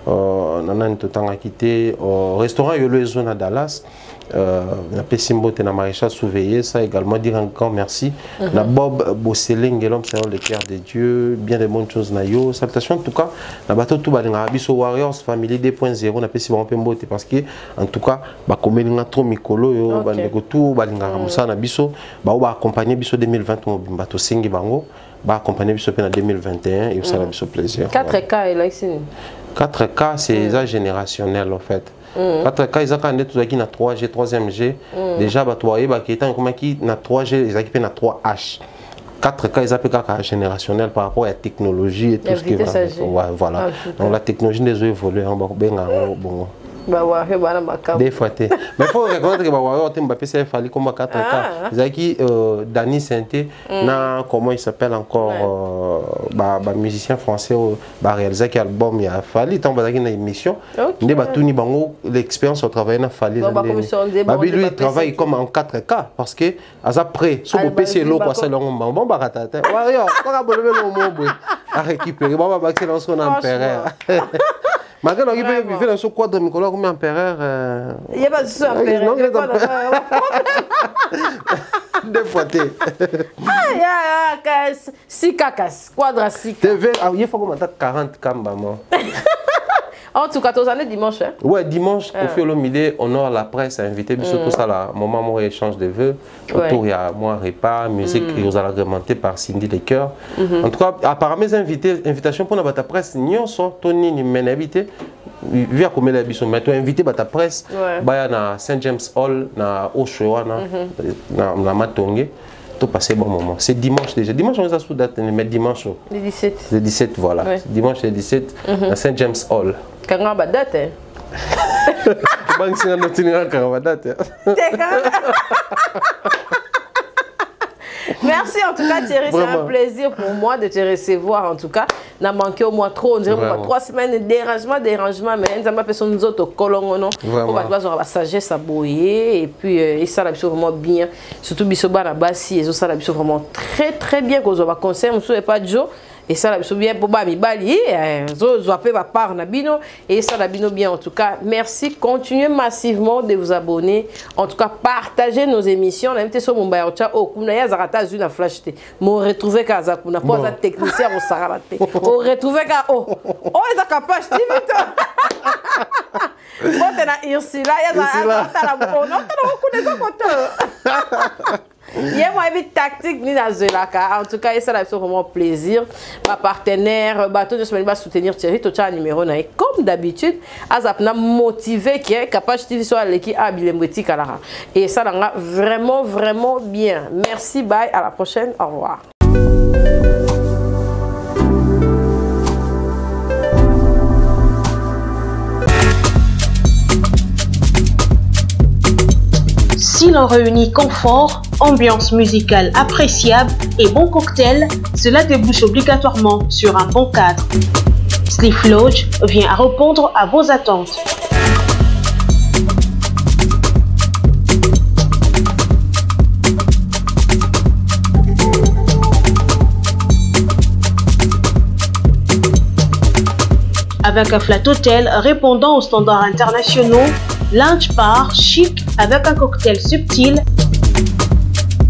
Nana Ntotanga quitté au restaurant Yolo Zone à Dallas. La Pessimbo na Maréchal Souveillé, ça également dire encore merci. La Bob Bosseling, l'homme c'est le cœur de Dieu, bien de bonnes choses na yo. Salutation en tout cas, la bateau tout balinga Abisso Warriors Family 2.0 na Pessimbo Pembote parce que en tout cas ba komelinga trop mikolo yo ba ndeko tout balinga musa na biso ba accompagner biso 2020 mobimba to singi bango ba accompagner biso pe na 2021 et ça la biso plaisir. 4K et là ici. 4K c'est ça générationnel en fait. 4K ils ont quand tout qui na 3G 3ème déjà ba toi ba qui étant comment qui na 3G ils équipé na 3H 4K ils appellent ça générationnel par rapport à la technologie et tout ce qui va voilà donc la technologie des évolue on va bon des fois mais faut reconnaître que Warrior Mbappé c'est fallu comme 4K Zaki Dani Sainté na comment il s'appelle encore musicien français réalisé qui album il a fallu tant bazaki na émission ndé batuni bango l'expérience au travail na fallu lui il travaille comme en 4K parce que après sur le PC lo quoi ça bon baratata Warrior pas bolé le mot à récupérer bon ba baxer dans son empereur. Malgré qu'il peut vivre dans ce quadre Nicolas comme empereur. Il n'y a pas de ça empereur. Deux fois t'es. Ah, 6 cacas, quadra 6. Il faut qu'on m'attende 40 cambes. En tout cas, tous années dimanche. Hein? Ouais, dimanche, au fil au midi, on aura la presse à inviter. Surtout ça, là, moment où échange de vœux. Autour, il y a moi, repas, musique qui nous a agrémenté par Cindy Les Cœurs. En tout cas, apparemment, mes invitations pour la presse, nous sommes Tony, nous m'en invité. Via comme la biso, mais tu as invité la presse. Na Saint James Hall, na Oshoa, na Matonge. Tout passer bon moment. C'est dimanche déjà. Dimanche, on est à sous date, mais dimanche. Le 17. Le 17, voilà. Dimanche, le 17, à Saint James Hall. Quand on a date, hein? Merci en tout cas Thierry, c'est un plaisir pour moi de te recevoir en tout cas. N'a manqué au moins trop, on dirait 3 semaines de dérangement, mais ça m'a fait son autres colons non. On va avoir la sagesse à boyer et puis et ça la biso vraiment bien. Surtout biso bana basi et ça la biso vraiment très bien qu'on va conseiller, on ne pas de jour. Et ça la biso bien pour bami bali zo appelle va part na bino et ça la bino bien en tout cas. Merci, continuez massivement de vous abonner. En tout cas, partagez nos émissions. On a invité sur mon bayocha au kuna ya zarata zu na flash té. Mo retrouver kaza kuna pour ça technicien au sarate. On retrouver ka est capable vite. Bon tena Ursula ya zarata la bon. Non connais pas il y a une tactique ni dans Zelaka. En tout cas, ça a vraiment plaisir. Ma partenaire, bateau de semaine va soutenir Thierry. Tu as un numéro comme d'habitude. Azapna motivé qui est capable de sur l'équipe Abilemwetik à la. Et ça l'a vraiment bien. Merci, bye, à la prochaine. Au revoir. Si l'on réunit confort, ambiance musicale appréciable et bon cocktail, cela débouche obligatoirement sur un bon cadre. Sleep Lodge vient à répondre à vos attentes. Avec un flat hôtel répondant aux standards internationaux, lounge bar chic avec un cocktail subtil,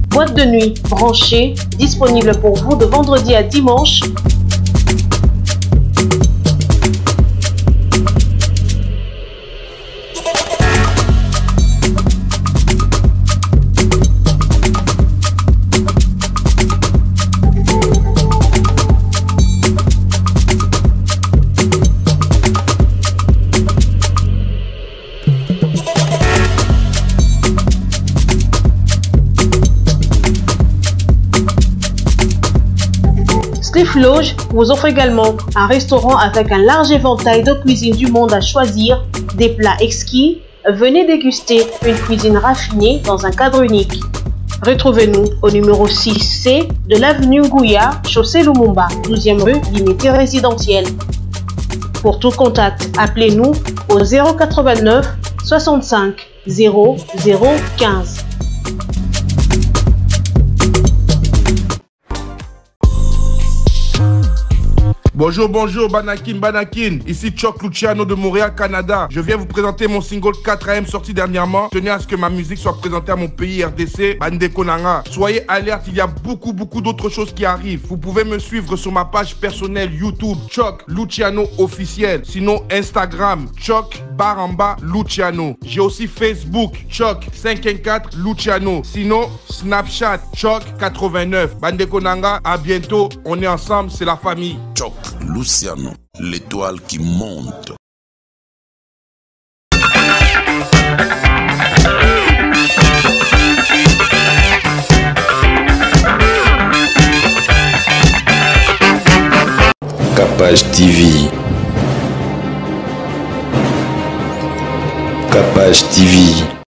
boîte de nuit branchée, disponible pour vous de vendredi à dimanche. Spliff Loge vous offre également un restaurant avec un large éventail de cuisine du monde à choisir, des plats exquis. Venez déguster une cuisine raffinée dans un cadre unique. Retrouvez-nous au numéro 6C de l'avenue Gouya, chaussée Lumumba, 12e rue, limité résidentielle. Pour tout contact, appelez-nous au 089 65 0015. Bonjour, bonjour, Banakin. Ici Choc Luciano de Montréal, Canada. Je viens vous présenter mon single 4AM sorti dernièrement. Tenez à ce que ma musique soit présentée à mon pays RDC, Bande Konanga. Soyez alerte, il y a beaucoup d'autres choses qui arrivent. Vous pouvez me suivre sur ma page personnelle YouTube, Choc Luciano officiel. Sinon, Instagram, Choc _ Luciano. J'ai aussi Facebook, Choc 514 Luciano. Sinon, Snapchat, Choc 89. Bande Konanga, à bientôt. On est ensemble, c'est la famille. Choc Luciano, l'étoile qui monte. Capage TV. Capage TV.